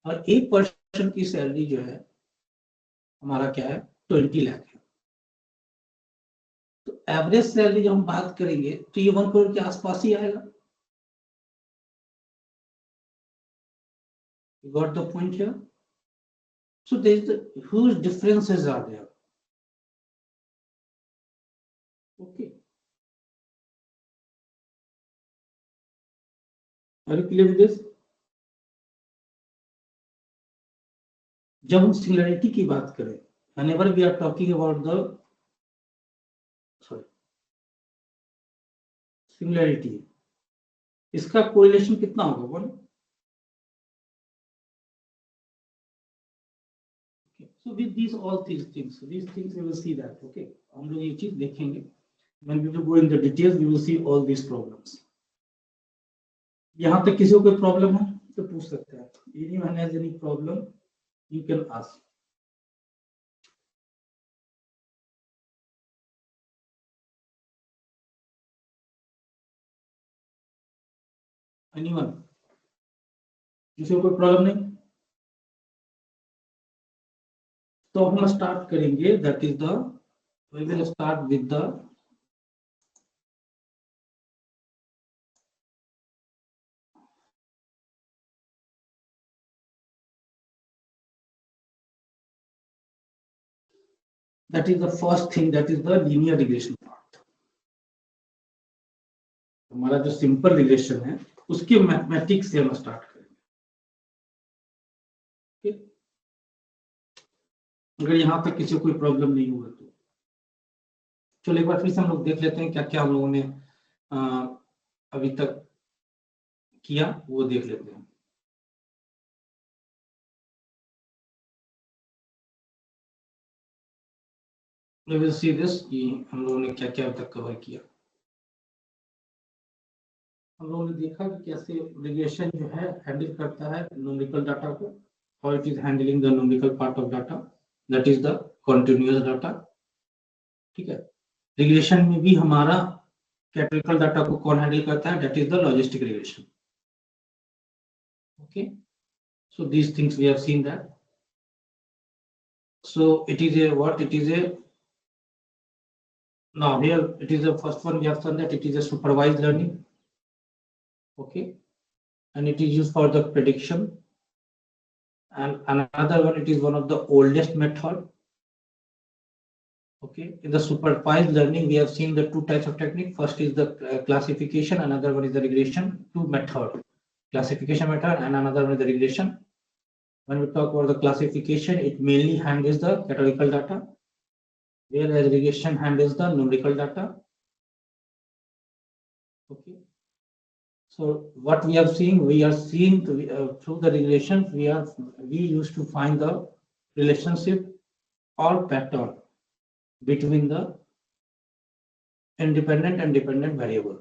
और एक पर्सन की सैलरी जो है हमारा क्या है 20 लाख है. तो एवरेज सैलरी जब हम बात करेंगे तो ये 1 करोड़ के आसपास ही आएगा. You got the point here? So there is the huge differences are there. Okay. Are you clear with this? जब हम सिंगुलैरिटी की बात करें, whenever we are talking about the singularity, इसका कोरिलेशन कितना होगा? 1. So with these all these things we will see that. Okay, हम लोग ये चीज देखेंगे. When we will go in the details, we will see all these problems. यहाँ तक किसी को कोई प्रॉब्लम है तो पूछ सकते हैं. Anyone has any problem, you can ask. Anyone? किसी को कोई प्रॉब्लम नहीं? तो हम स्टार्ट करेंगे. That is the we will start with the that is the first thing, that is the linear regression part. हमारा जो सिंपल रिग्रेशन है उसके मैथमेटिक्स से हम स्टार्ट करेंगे. okay? अगर यहाँ तक किसी को कोई प्रॉब्लम नहीं हुआ तो चलो एक बार फिर से हम लोग देख लेते हैं क्या क्या हम लोगों ने अभी तक किया, वो देख लेते हैं. We will see this कि हम लोगों ने क्या क्या अभी तक कवर किया. हम लोगों ने देखा कि कैसे रिग्रेशन जो है हैंडल करता है न्यूमेरिकल डाटा को. How it is handling the numerical part of data, that is the continuous data. ठीक है. रिग्रेशन में भी हमारा कैटेगोरिकल डाटा को कौन हैंडल करता है? That is the logistic regression. Okay, so these things we have seen that. So it is a what? It is a now here it is the first one we have done, that it is a supervised learning. Okay, and it is used for the prediction. And another one, it is one of the oldest method. Okay, in the supervised learning we have seen the two types of technique. First is the classification, another one is the regression. Two method, classification method and another one is the regression. When we talk about the classification, it mainly handles the categorical data, whereas regression handles the numerical data. Okay, so what we have seen, we are seeing through the regression, we used to find the relationship or pattern between the independent and dependent variable.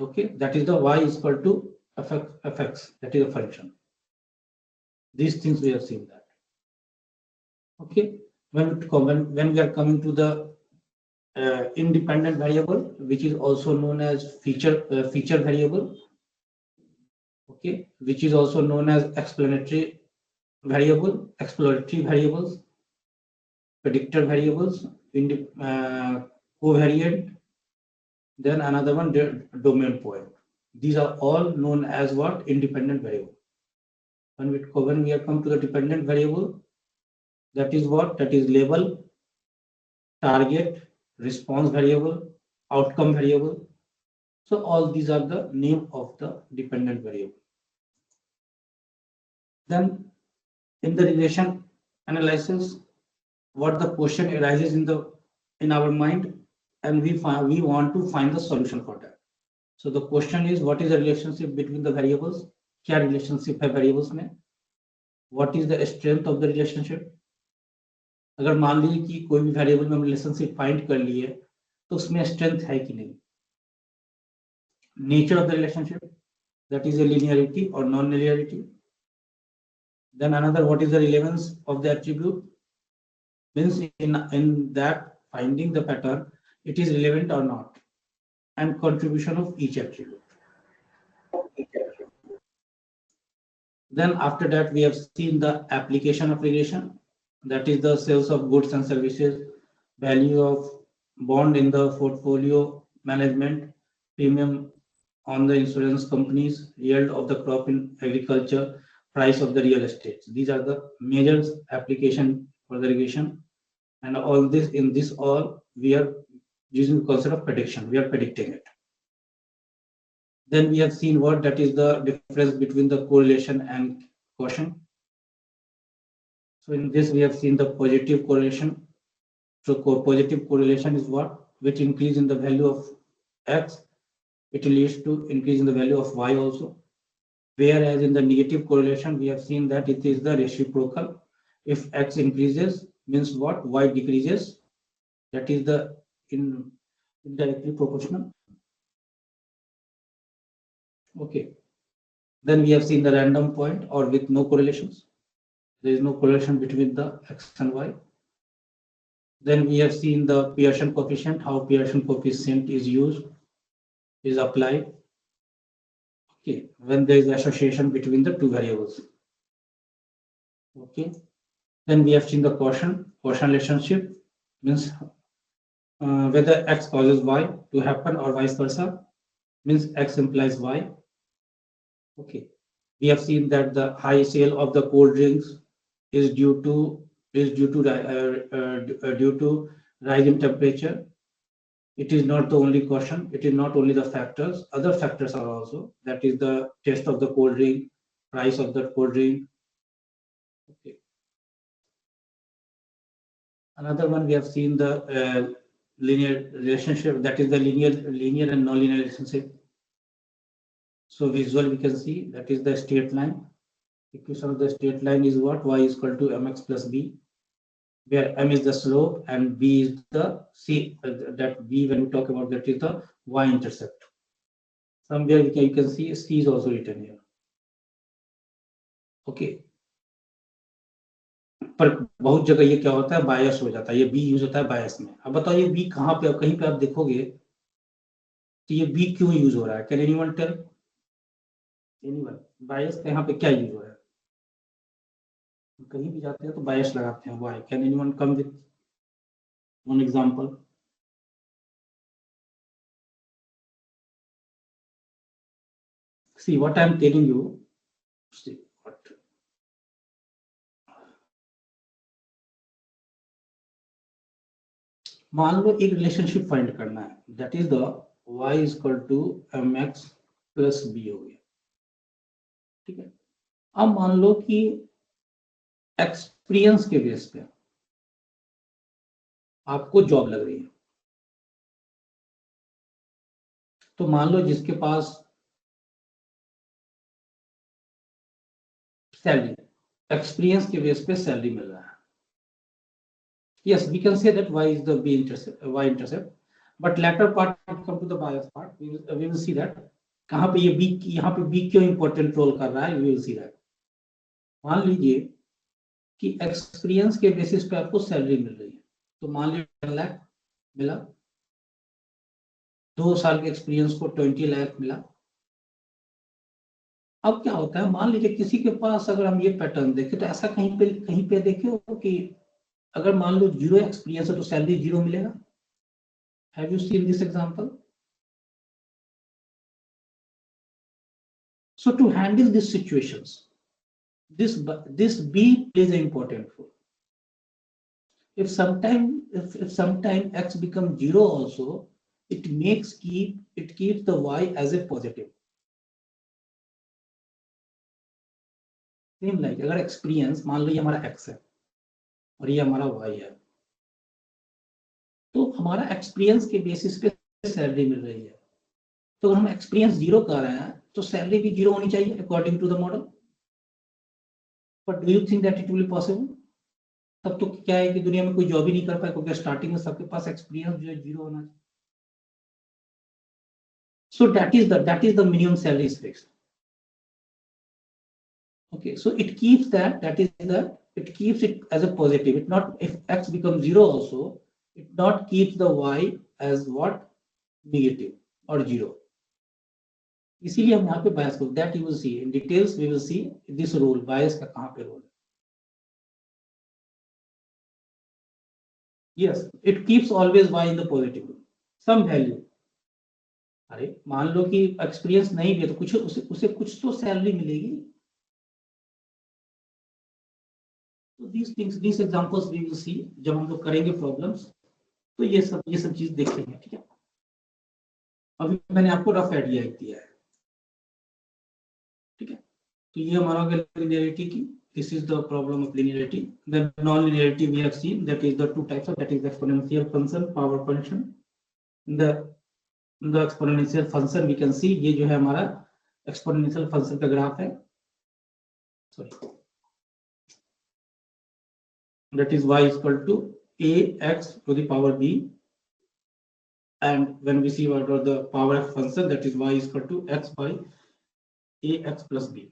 Okay, that is the y is equal to fx, that is a function. These things we have seen that. Okay, when we are coming to the independent variable, which is also known as feature variable. Okay, which is also known as explanatory variable, exploratory variables, predictor variables, covariant, then another one domain point. These are all known as what? Independent variable. When we have come to the dependent variable, that is what? That is label, target, response variable, outcome variable. So all these are the name of the dependent variable. Then in the regression analysis, what the question arises in our mind, and we want to find the solution for that. So the question is, what is the relationship between the variables? क्या relationship है variables में? What is the strength of the relationship? अगर मान लीजिए कि कोई भी variable में हम रिलेशनशिप फाइंड कर लिए तो उसमें स्ट्रेंथ है कि नहीं. Nature of the relationship, that is a linearity or non-linearity. Then another, what is the relevance of the attribute? Means in that finding the pattern, it is relevant or not, and contribution of each attribute. Then after that we have seen the application of regression, that is the sales of goods and services, value of bond in the portfolio management, premium on the insurance companies, yield of the crop in agriculture, price of the real estate. These are the major application for the regression. And all this, in this all, we are using the concept of prediction. We are predicting it. Then we have seen what that is the difference between the correlation and quotient. So in this we have seen the positive correlation. So positive correlation is what? Which increase in the value of x, it leads to increase in the value of y also. Whereas in the negative correlation, we have seen that it is the reciprocal. If x increases, means what? Y decreases. That is the indirectly proportional. Okay. Then we have seen the random point or with no correlations. There is no correlation between the x and y. Then we have seen the Pearson coefficient, how Pearson coefficient is used, is applied. Okay, when there is association between the two variables. Okay. Then we have seen the quotient relationship, means whether x causes y to happen or vice versa, means x implies y. Okay. We have seen that the high sale of the cold drinks is due to rise in temperature. It is not the only caution. It is not only the factors. Other factors are also. That is the taste of the cold drink, price of the cold drink. Okay. Another one we have seen the linear relationship. That is the linear and non-linear relationship. So visual we can see that is the straight line. Equation of the straight line is what? Y is equal to mx plus b, where m is the slope and b is the c. That b, when we talk about that, is the y-intercept. Somewhere you can see c is also written here. Okay. पर बहुत जगह ये क्या होता है, बायस हो जाता है, ये बी यूज होता है बायस में. अब बताओ ये बी कहाँ पे, कहीं पे आप देखोगे तो ये बी क्यों यूज हो रहा है? Can anyone tell? Anyone? Bias का यहाँ पे क्या यूज हो रहा है? कहीं भी जाते हैं तो बायस लगाते हैं. Why? Can anyone come with one example? See what I am telling you. See what. मान लो एक रिलेशनशिप फाइंड करना है, that is the y is equal to mx plus b हो गया. ठीक है. अब मान लो कि एक्सपीरियंस के बेस पे आपको जॉब लग रही है, तो मान लो जिसके पास सैलरी एक्सपीरियंस के बेस पे सैलरी मिल रहा है. Yes, we can say that y is the y-intercept, but later part come to the bias part. We will see that कहाँ पे ये b, यहाँ पे b क्यों इंपॉर्टेंट रोल कर रहा है. We will see that. मान लीजिए कि एक्सपीरियंस के बेसिस पे आपको सैलरी मिल रही है, तो मान लीजिए 10 लाख मिला, 2 साल के एक्सपीरियंस को 20 लाख मिला. अब क्या होता है, मान लीजिए किसी के पास, अगर हम ये पैटर्न देखें तो ऐसा कहीं पे देखे हो कि अगर मान लो 0 एक्सपीरियंस है तो सैलरी 0 मिलेगा. Have you seen this example? So to handle these situations, this b plays an important role. If sometime x becomes 0 also, it keeps the y as a positive. Same like अगर experience मान लो ये हमारा x है और ये हमारा y है, तो हमारा एक्सपीरियंस के बेसिस पे सैलरी मिल रही है, तो अगर हम एक्सपीरियंस 0 कर रहे हैं तो सैलरी भी 0 होनी चाहिए according to the model. But do you think that it will be possible? तब तो क्या है कि दुनिया में कोई जॉब ही नहीं कर पाए, क्योंकि स्टार्टिंग में सबके पास एक्सपीरियंस जो है 0 होना चाहिए. So that is the minimum salary is fixed. Okay, so it keeps it keeps it as a positive. It not, if x becomes 0 also, it not keeps the y as what? Negative or 0. इसीलिए हम यहाँ पे बायस को, that you will see in details. We will see this role, बायस का कहाँ पे role है. Yes, it keeps always y in the positive, some value. अरे मान लो कि एक्सपीरियंस नहीं भी है तो कुछ उसे कुछ तो सैलरी मिलेगी. So these things, these examples we will see जब हम लोग करेंगे प्रॉब्लम्स. तो ये सब चीज देखेंगे, ठीक है। अभी मैंने आपको रफ आइडिया दिया है, ठीक है। तो ये हमारा हो गया लिनियरिटी की, this is the problem of linearity. The non-linearity we have seen, that is the two types of, that is the exponential function, power function. The exponential function we can see, ये जो है हमारा exponential function का graph है, sorry, that is y is equal to ax to the power b, and when we see what are the power f function, that is y is equal to x by ax plus b.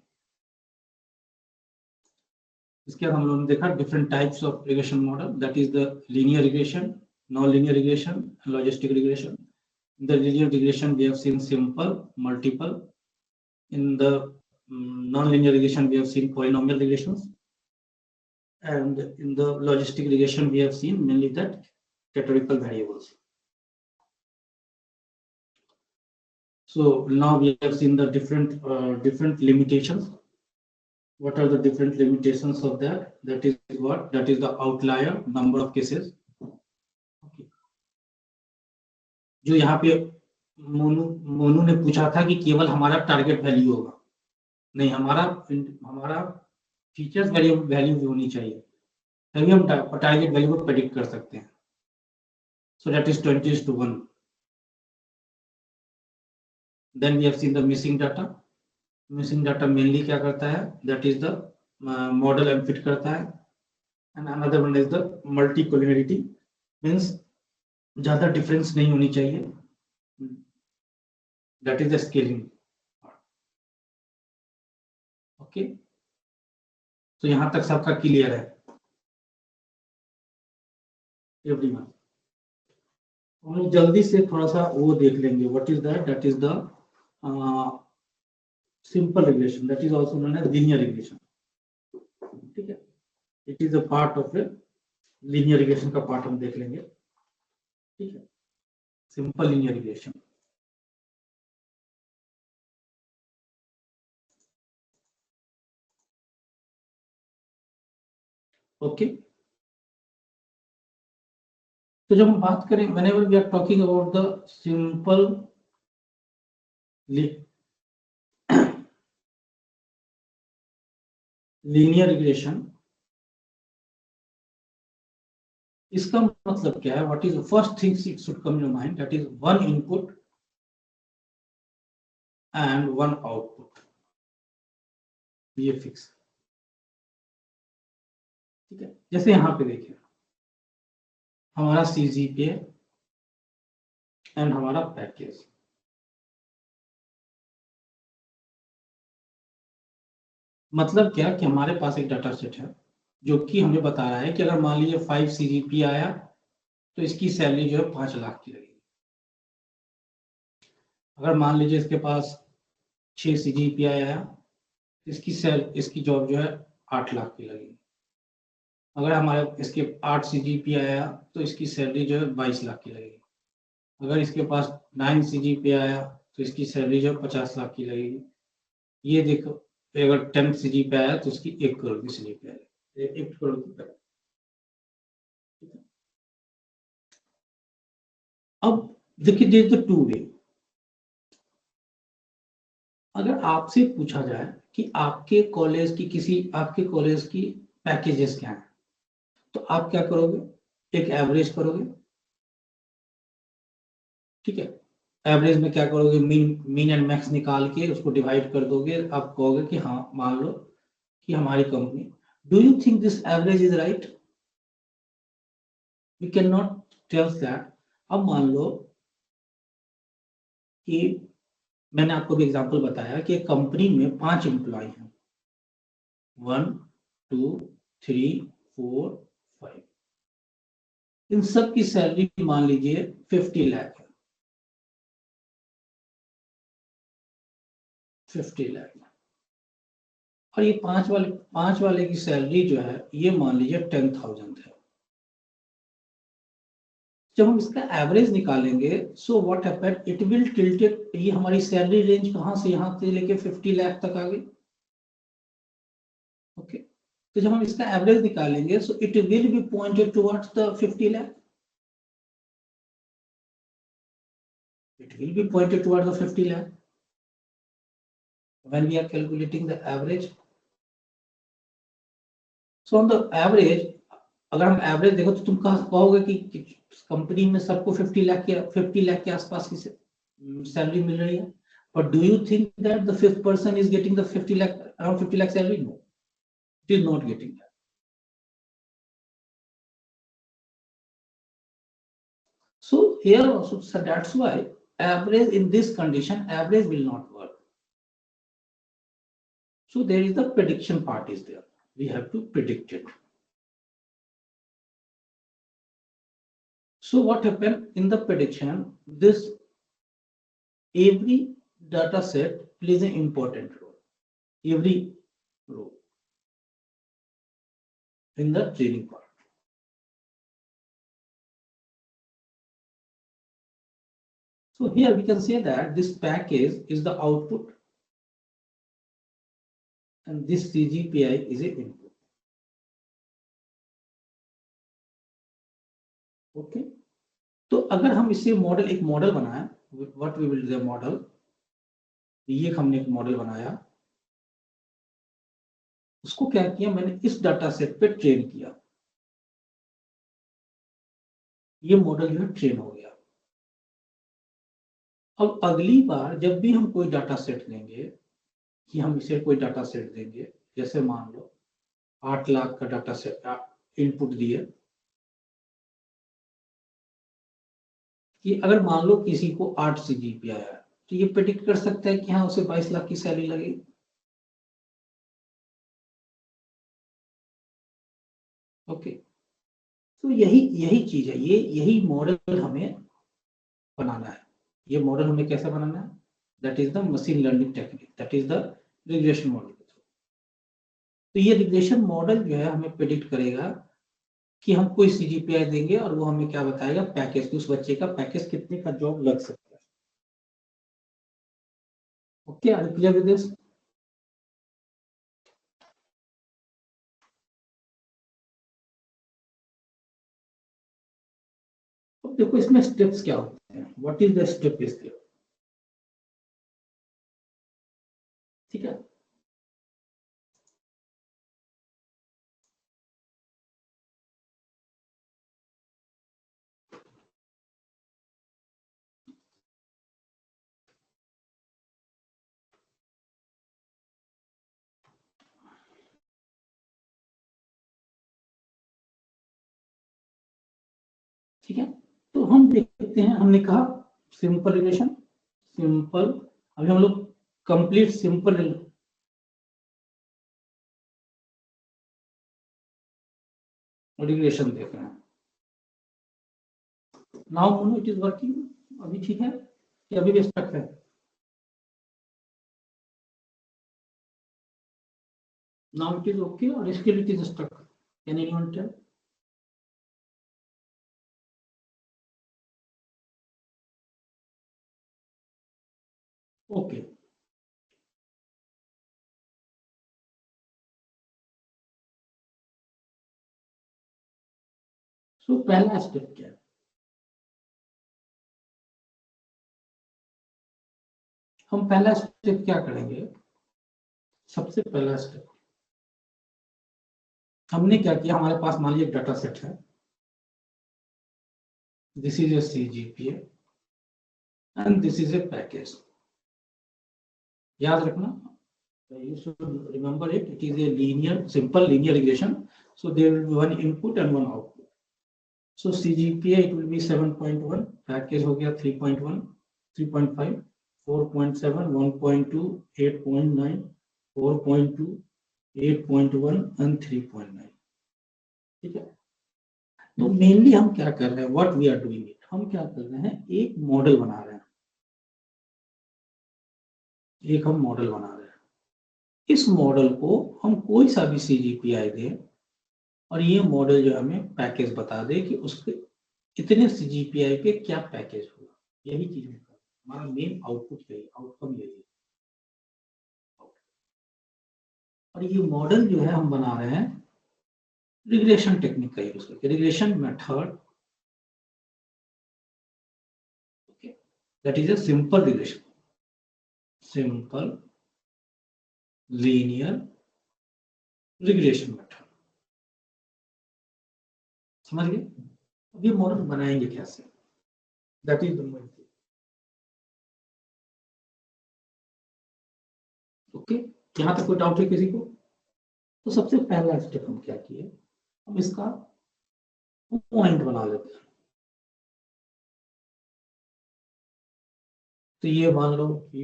इसके बाद हम लोगों ने देखा different types of regression model, that is the linear regression, non linear regression, logistic regression. In the linear regression we have seen simple, multiple. In the non-linear regression we have seen polynomial regressions, and in the logistic regression we have seen mainly that categorical variables. So now we have seen the different limitations. What are the different limitations of that? That is what? That is the outlier, number of cases. Okay. जो यहाँ पे मोनू ने पूछा था कि केवल हमारा target value होगा, नहीं, हमारा फीचर्स वैल्यू भी होनी चाहिए, तभी हम टारगेट वैल्यू को प्रेडिक्ट कर सकते हैं. So that is 20:1. Then we have seen the missing data. Missing data mainly क्या करता है? That is the model unfit करता है. And another one is the multicollinearity, means ज्यादा डिफरेंस नहीं होनी चाहिए, that is the scaling. Okay, तो यहां तक सबका क्लियर है एवरीवन? हम लोग जल्दी से थोड़ा सा वो देख लेंगे. What is that? That is the simple regression, that is also known as linear regression. ठीक है, it is a part of linear regression का पार्ट हम देख लेंगे. ठीक है, सिंपल लीनियर रिग्रेशन. ओके, तो जब हम बात करें, whenever we are talking about the simple linear regression, इसका मतलब क्या है? What is the first things it should come in your mind, that is one input and one output. ये फिक्स, ठीक है. जैसे यहां पे देखिए, हमारा CGPA एंड हमारा पैकेज. मतलब क्या कि हमारे पास एक डाटा सेट है जो कि हमें बता रहा है कि अगर मान लीजिए 5 CGPA आया तो इसकी सैलरी जो है 5 लाख की लगेगी. अगर मान लीजिए इसके पास 6 CGPA आया, इसकी जॉब जो है 8 लाख की लगेगी. अगर हमारे इसके 8 CGPA आया तो इसकी सैलरी जो है 22 लाख की लगेगी. अगर इसके पास 9 CGPA आया तो इसकी सैलरी जो है 50 लाख की लगेगी. ये देखो, अगर 10 CGPA आया तो उसकी 1 करोड़ की सैलरी आएगी, 1 करोड़ की. अब देखिए, there is the two way. अगर आपसे पूछा जाए कि आपके कॉलेज की पैकेजेस क्या हैं, तो आप क्या करोगे? एक एवरेज करोगे. ठीक है, एवरेज में क्या करोगे? मीन एंड मैक्स निकाल के उसको डिवाइड कर दोगे. आप कहोगे कि हाँ, मान लो कि हमारी company, do you think this average is right? We can not tell that. अब मान लो कि मैंने आपको भी एग्जांपल बताया कि एक कंपनी में 5 एम्प्लॉय हैं, 1 2 3 4 5. इन सब की सैलरी मान लीजिए 50 लाख है. 50 लाख, और ये पांच वाले की सैलरी जो है ये मान लीजिए 10,000 है. जब हम इसका एवरेज निकालेंगे, so what happened, it will tilted. ये हमारी सैलरी रेंज कहां से यहां से लेके 50 लाख तक आ गई. ओके, तो जब हम इसका एवरेज निकालेंगे, so it will B pointed towards the 50 lakh. It will be pointed towards the 50 lakh. When we are calculating the average. So on the average, अगर हम एवरेज देखो तो तुम कहोगे कि कंपनी में सबको 50 लाख के आसपास की सैलरी मिल रही है. But do you think that the fifth person is getting the 50 lakh, around 50 lakh salary? No, it is not getting that. So here also, so that's why average in this condition, average will not work. So there is the prediction part is there. We have to predict it. So what happened in the prediction? This every data set plays an important role. Every row in the training part. So here we can say that this package is the output and this CGPI is an input. Okay. तो अगर हम इसे model एक model बनाए, what we will do the model, ये हमने एक model बनाया, उसको क्या किया मैंने इस डाटा सेट पे ट्रेन किया, ये मॉडल जो है ट्रेन हो गया. अब अगली बार जब भी हम कोई डाटा सेट देंगे कि हम इसे कोई डाटा सेट देंगे, जैसे मान लो 8 लाख का डाटा सेट इनपुट दिए कि अगर मान लो किसी को 8 CGPI आया तो ये प्रेडिक्ट कर सकता है कि हाँ उसे 22 लाख की सैलरी लगेगी. ओके. तो यही चीज है, यही मॉडल हमें बनाना है. ये मॉडल हमें कैसे बनाना है? That is the machine learning technique, that is the regression model. तो ये रिग्रेशन मॉडल जो है हमें प्रेडिक्ट करेगा कि हम कोई CGPI देंगे और वो हमें क्या बताएगा, पैकेज, उस बच्चे का पैकेज कितने का जॉब लग सकता है. Okay, are you clear with this? अब देखो इसमें स्टेप्स क्या होते हैं, what is the step is there. ठीक है. ठीक है. तो हम देखते हैं, हमने कहा सिंपल रिलेशन, सिंपल. अभी हम लोग कंप्लीट सिंपल रिलेशन देख रहे हैं. नाउ मोनो इट इज वर्किंग. अभी ठीक है कि अभी भी स्टक है? नाउ इट इज ओके और still it is stuck. Can anyone tell? Okay. So पहला स्टेप क्या है? हम पहला स्टेप क्या करेंगे? सबसे पहला स्टेप हमने क्या किया, हमारे पास मान लीजिए डाटा सेट है, this is a CGPA and this is a package. याद रखना, you should remember it, it is a linear, simple linear regression, so there will be one input and one output. So CGPA it will be 7.1, package हो गया 3.1, 3.5, 4.7, 1.2, 8.9, 4.2, 8.1 and 3.9. ठीक है. तो mainly हम क्या कर रहे हैं, what we are doing it, हम क्या कर रहे हैं, एक मॉडल बना रहे हैं, एक हम मॉडल बना रहे हैं. इस मॉडल को हम कोई सा भी CGPI दें और ये मॉडल जो हमें पैकेज बता दे कि उसके इतने CGPI पे क्या पैकेज होगा. यही चीज में हमारा मेन आउटपुट यही, आउटकम यही है. और ये मॉडल जो है हम बना रहे हैं रिग्रेशन टेक्निक का यूज करके, regression method. Okay, That is a simple regression, simple linear regression method. समझ गए? अब ये मॉडल बनाएंगे कैसे? That is the main thing. Okay, यहाँ तक कोई डाउट है किसी को? तो सबसे पहला स्टेप हम क्या किए, हम इसका पॉइंट बना लेते हैं। तो ये मान लो कि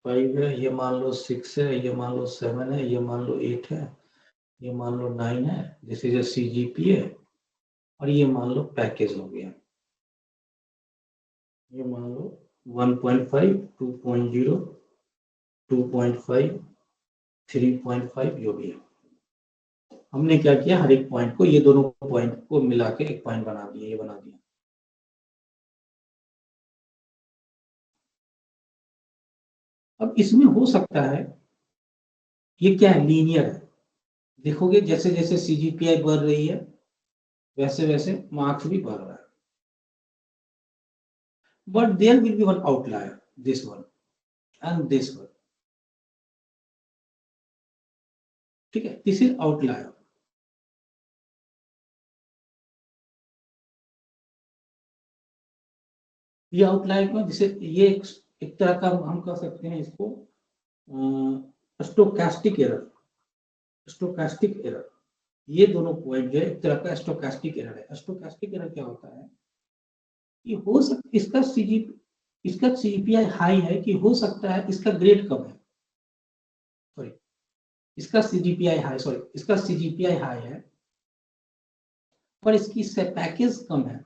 5 है, ये मान लो 6 है, ये मान लो 7 है, ये मान लो 8 है, ये मान लो 9 है, दिस इज a CGPA, और ये मान लो पैकेज हो गया, ये मान लो 1.5, 2.0, 2.5, 3.5 जो भी है। हमने क्या किया, हर एक पॉइंट को, ये दोनों पॉइंट को मिला के एक पॉइंट बना दिया, ये बना दिया। अब इसमें हो सकता है, ये क्या है, लीनियर है। देखोगे जैसे जैसे CGPI बढ़ रही है वैसे वैसे मार्क्स भी बढ़ रहा है, but there will be one outlier, this one and this one, ठीक है, दिस इज आउटलायर। ये आउटलायर में जिसे ये एक तरह का हम कह सकते हैं इसको स्टोकास्टिक एरर, स्टोकास्टिक एरर। ये दोनों पॉइंट जो है एक तरह का स्टोकास्टिक एरर है। स्टोकास्टिक एरर क्या होता है कि हो सकता इसका CGPI हाई है, कि हो सकता है इसका ग्रेड कम है, सॉरी इसका CGPI हाई है, पर इसकी पैकेज कम है।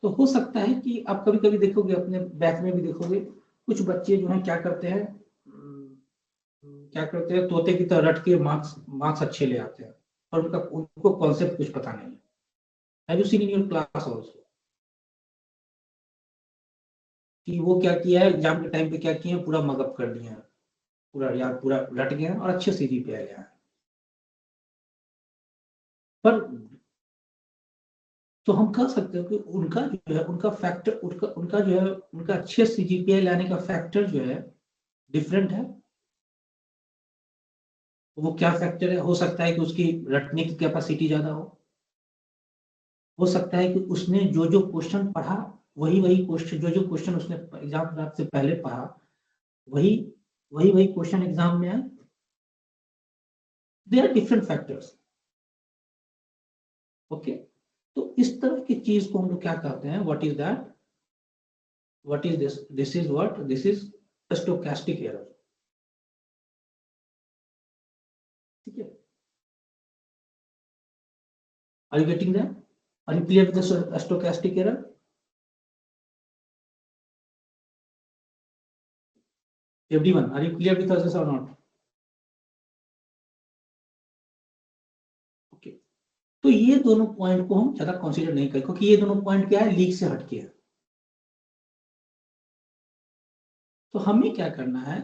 तो हो सकता है कि आप कभी कभी देखोगे, अपने बैच में भी देखोगे, कुछ बच्चे जो हैं क्या करते हैं, तोते की तरह रट के मार्क्स अच्छे ले आते हैं, और उनको कॉन्सेप्ट कुछ पता नहीं है। Have you seen in your class also कि वो क्या किया है, एग्जाम के टाइम पे क्या किया है, पूरा मगअप कर दिया है, पूरा याद, पूरा रट गया और अच्छे CGPI आया है। पर तो हम कह सकते हो कि उनका जो है, उनका फैक्टर, उनका जो है, उनका अच्छे CGPI लाने का फैक्टर जो है डिफरेंट है। वो क्या फैक्टर है? हो सकता है कि उसकी रटने की कैपेसिटी ज्यादा हो सकता है कि उसने जो जो क्वेश्चन पढ़ा, वही क्वेश्चन, जो क्वेश्चन उसने एग्जाम से पहले पढ़ा, वही क्वेश्चन एग्जाम में आए। They are different factors, okay. तो इस तरह की चीज को हम लोग क्या कहते हैं, what is that, what is this is what, this is stochastic error, ठीक है। Are you getting that? Are you clear with the stochastic error? Everyone, are you clear with us or not? Okay. तो ये दोनों point को हम ज्यादा consider नहीं करें, क्योंकि ये दोनों पॉइंट क्या है, लीक से हटके है। तो हमें क्या करना है,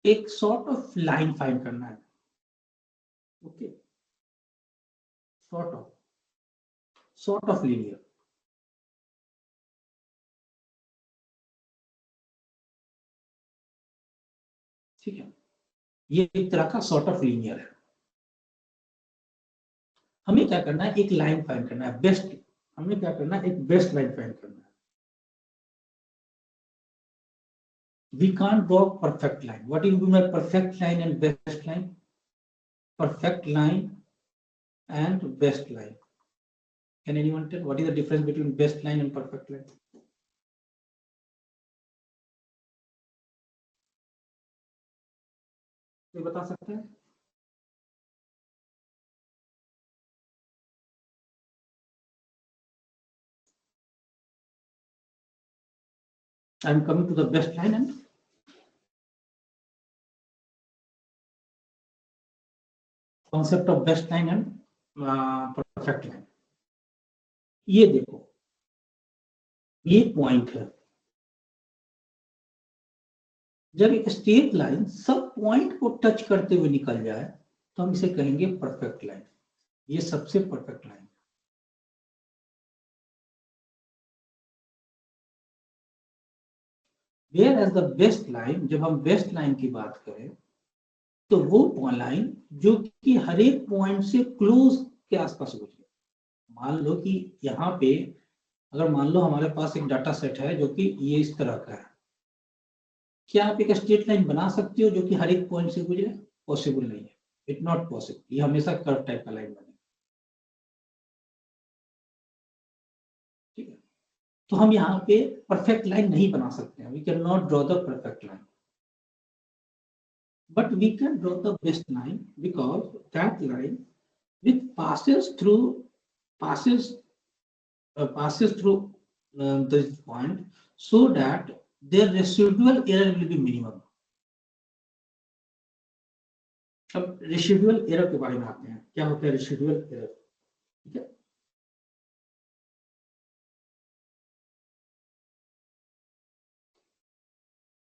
एक सॉर्ट ऑफ लाइन फाइंड करना है, ओके, सॉर्ट ऑफ लीनियर, ठीक है। ये एक तरह का सॉर्ट ऑफ लीनियर है। हमें क्या करना है, एक लाइन फाइंड करना है, बेस्ट, हमें क्या करना है, एक बेस्ट लाइन फाइंड करना है। We can't draw perfect line. What do you mean by perfect line and best line? Perfect line and best line. Can anyone tell what is the difference between best line and perfect line? कोई बता सकता है? I am coming to the best line and concept of best line and perfect line. ये देखो, ये point है, जब एक स्ट्रेट लाइन सब पॉइंट को टच करते हुए निकल जाए तो हम इसे कहेंगे परफेक्ट लाइन। ये सबसे perfect line. Whereas the best line, जब हम बेस्ट लाइन की बात करें तो वो लाइन जो कि हर एक पॉइंट से क्लोज के आसपास गुजरे। मान लो कि यहाँ पे अगर मान लो हमारे पास एक डाटा सेट है जो कि ये इस तरह का है, क्या आप एक स्ट्रेट लाइन बना सकते हो जो कि हर एक पॉइंट से गुजरे? पॉसिबल नहीं है, इट नॉट पॉसिबल, ये हमेशा कर्व टाइप का लाइन बनेगा। ठीक है, तो हम यहाँ पे परफेक्ट लाइन नहीं बना सकते हैं, we can not draw the perfect line, but we can draw the best line because that line which passes passes through this point, so that their residual error will be minimum. अब residual error के बारे में आते हैं, क्या होता है residual error? ठीक है,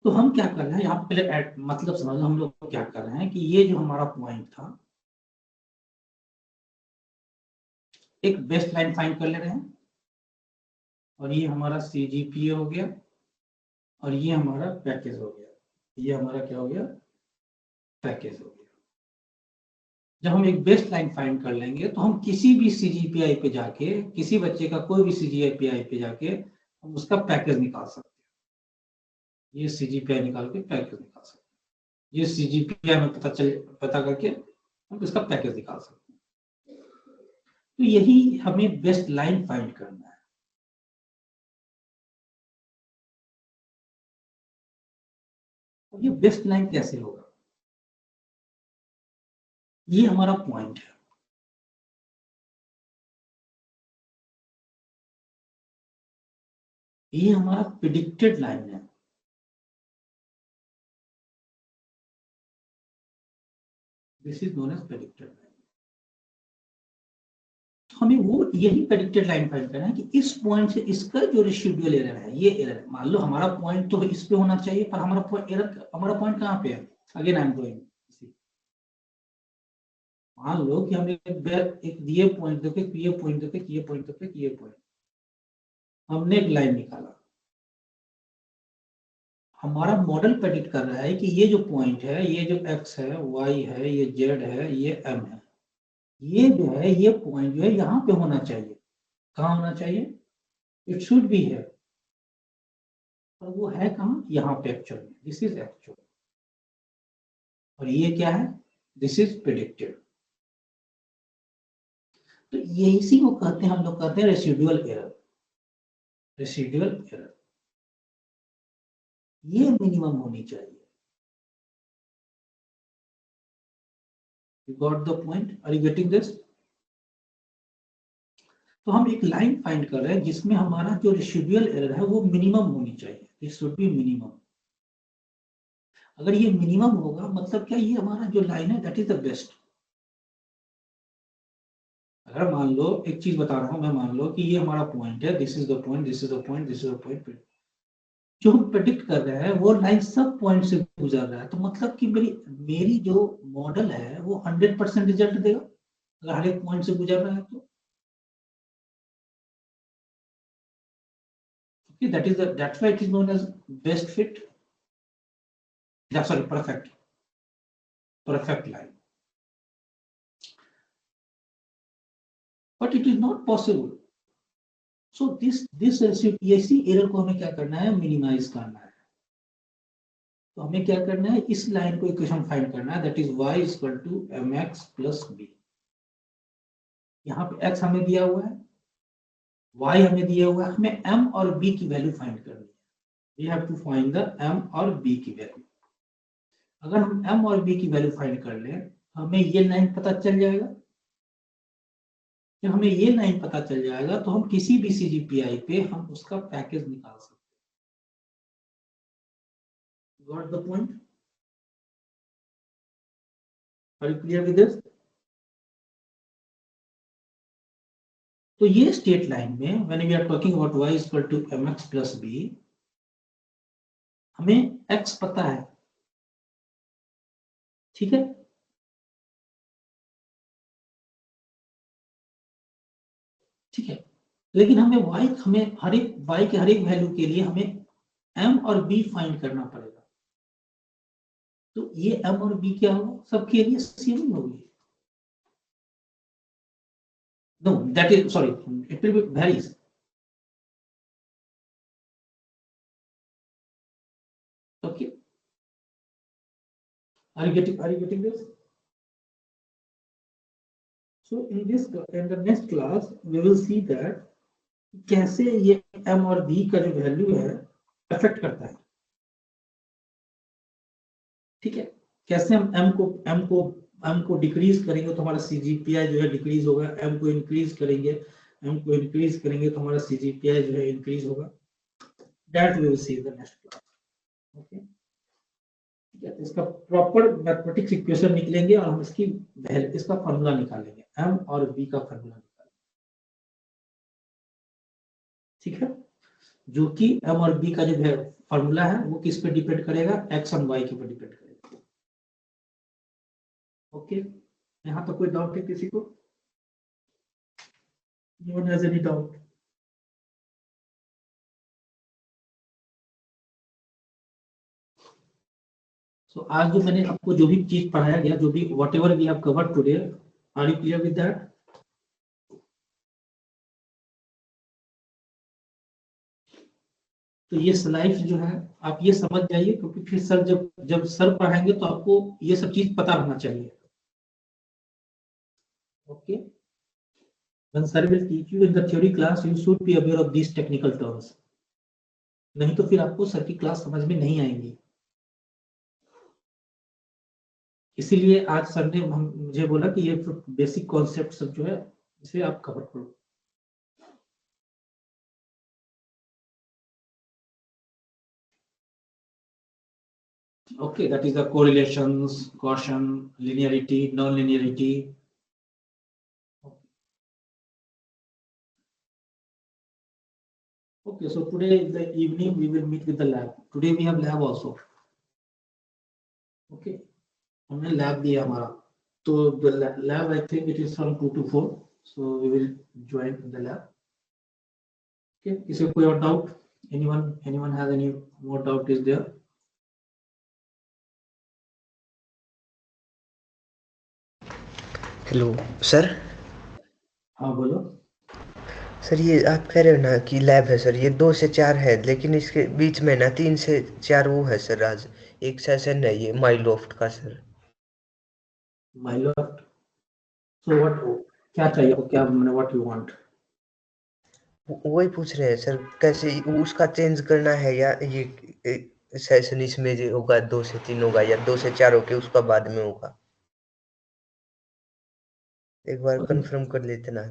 तो हम क्या कर रहे हैं यहाँ पे, पहले मतलब समझ लो हम लोग क्या कर रहे हैं कि ये जो हमारा पॉइंट था, एक बेस्ट लाइन फाइंड कर ले रहे हैं, और ये हमारा CGPA हो गया, और ये हमारा पैकेज हो गया, ये हमारा क्या हो गया? पैकेज हो गया। जब हम एक बेस्ट लाइन फाइंड कर लेंगे तो हम किसी भी CGPI पे जाके, किसी बच्चे का कोई भी CGPI पे जाके हम उसका पैकेज निकाल सकते हैं, ये CGPI निकाल के पैकेज निकाल सकते हैं, ये CGPI में पता करके हम इसका पैकेज निकाल सकते हैं। तो यही हमें बेस्ट लाइन फाइंड करना है। और ये बेस्ट लाइन कैसे होगा? ये हमारा पॉइंट है, ये हमारा प्रिडिक्टेड लाइन है, this is known as predicted line. हमें वो यही प्रेडिक्टेड लाइन फाइंड करना है कि इस पॉइंट से इसका जो रेसिडुअल एरर है, ये एरर है। मान लो हमारा पॉइंट तो इस पे होना चाहिए, पर हमारा पॉइंट कहाँ पे है? अगेन आई एम गोइंग, मान लो कि हमने एक दिए पॉइंट देखे, ये पॉइंट देखे, ये पॉइंट देखे, ये पॉइंट, हमने एक लाइन निकाला। हमारा मॉडल प्रेडिक्ट कर रहा है कि ये जो पॉइंट है, ये जो x है, y है, ये z है, ये m है, ये जो है ये पॉइंट जो है यहाँ पे होना चाहिए। कहाँ होना चाहिए? इट शुड बी है, और वो है कहाँ? यहाँ पे एक्चुअल में, दिस इज एक्चुअल, और ये क्या है? This is predicted. तो ये इसी को कहते हैं, हम लोग कहते हैं रेसिडुअल एरर। रेसिडुअल एरर ये मिनिमम होनी चाहिए। You got the point? Are you getting this? तो हम एक लाइन फाइंड कर रहे हैं जिसमें हमारा जो रेसिडुअल एरर है वो मिनिमम होनी चाहिए, इट शुड बी मिनिमम। अगर ये मिनिमम होगा मतलब क्या, ये हमारा जो लाइन है दैट इज द बेस्ट। अगर मान लो, एक चीज बता रहा हूं मैं, मान लो कि ये हमारा पॉइंट है, this is the point, this is the point, this is the point, जो हम प्रेडिक्ट कर रहे हैं वो लाइन सब पॉइंट से गुजर रहा है, तो मतलब कि मेरी मेरी जो मॉडल है वो 100% रिजल्ट देगा अगर हर एक पॉइंट से गुजर रहा है तो। That is that's why it is known as best fit, sorry perfect line, but it is not possible. So this इसी एरर को हमें क्या करना है? मिनिमाइज करना है। तो हमें क्या करना है? इस लाइन को इक्वेशन फाइंड करना है, that is y equal to mx plus b। यहाँ पे x हमें दिया हुआ है, y हमें दिया हुआ है, हमें m और b की वैल्यू फाइंड करनी है। We have to find the m और b की वैल्यू। अगर हम m और b की वैल्यू फाइंड कर लें, हमें ये लाइन पता चल जाएगा। जब हमें ये लाइन पता चल जाएगा तो हम किसी भी CGPI पे हम उसका पैकेज निकाल सकते हैं। Got the point? Are you clear with this? तो ये स्टेट लाइन में when we are talking about y equal to mx plus b, हमें x पता है, ठीक है, ठीक है, लेकिन हमें y, हमें हर एक y के हर एक वैल्यू के लिए हमें एम और बी फाइंड करना पड़ेगा। तो ये एम और बी क्या होगा, सबके लिए सेम ही होगी। Know that is sorry, it will B varies. Okay, are you getting this? So in the next class we will see that कैसे ये m और b का जो वैल्यू है अफेक्ट करता है। ठीक है, कैसे हम m को डिक्रीज करेंगे तो हमारा CGPI जो है डिक्रीज होगा, m को इंक्रीज करेंगे तो हमारा CGPI जो है इंक्रीज होगा। That we will see in the next class. Okay, इसका प्रॉपर मैथमेटिक्स इक्वेशन निकलेंगे और हम इसका फॉर्मूला निकालेंगे, m और b का फॉर्मूला निकालेंगे। ठीक है, जो कि m और b का जो है फॉर्मूला है वो किस पे डिपेंड करेगा, x और y के ऊपर डिपेंड करेगा। ओके, यहाँ तक कोई डाउट है किसी को? Anyone has any doubt? So आज जो मैंने आपको जो भी चीज पढ़ाया गया, जो भी whatever we have covered today, are you clear with that? तो ये स्लाइड्स जो है आप ये समझ जाइए, क्योंकि फिर सर जब सर पढ़ाएंगे तो आपको ये सब चीज पता रहना चाहिए। Okay, when sir will teach you in the theory class you should be aware of these technical terms, नहीं तो फिर आपको सर की क्लास समझ में नहीं आएंगी। इसीलिए आज सर ने मुझे बोला कि ये बेसिक कॉन्सेप्ट सब जो है इसे आप कवर करो। Okay, that is the correlations, Gaussian, linearity, non-linearity. Okay, so today in the evening we will meet with the lab. Today we have lab also. Okay, हमने lab दिया हमारा, तो the lab I think it is from 2 to 4, so we will join in the lab. Okay, किसी को कोई और doubt? Anyone has any more doubt is there? Hello sir. हाँ बोलो। सर ये आप कह रहे हो ना कि लैब है सर, ये 2 से 4 है, लेकिन इसके बीच में ना 3 से 4 वो है सर, आज एक सेशन है ये माइलोफ्ट का सर। माइलोफ्ट, so what, क्या चाहिए आपको, क्या मैंने what you want? वही पूछ रहे हैं सर, कैसे उसका चेंज करना है, या ये सेशन इसमें जो होगा 2 से 3 होगा, या 2 से 4 होके उसका बाद में होगा, एक बार कंफर्म कर लेते ना।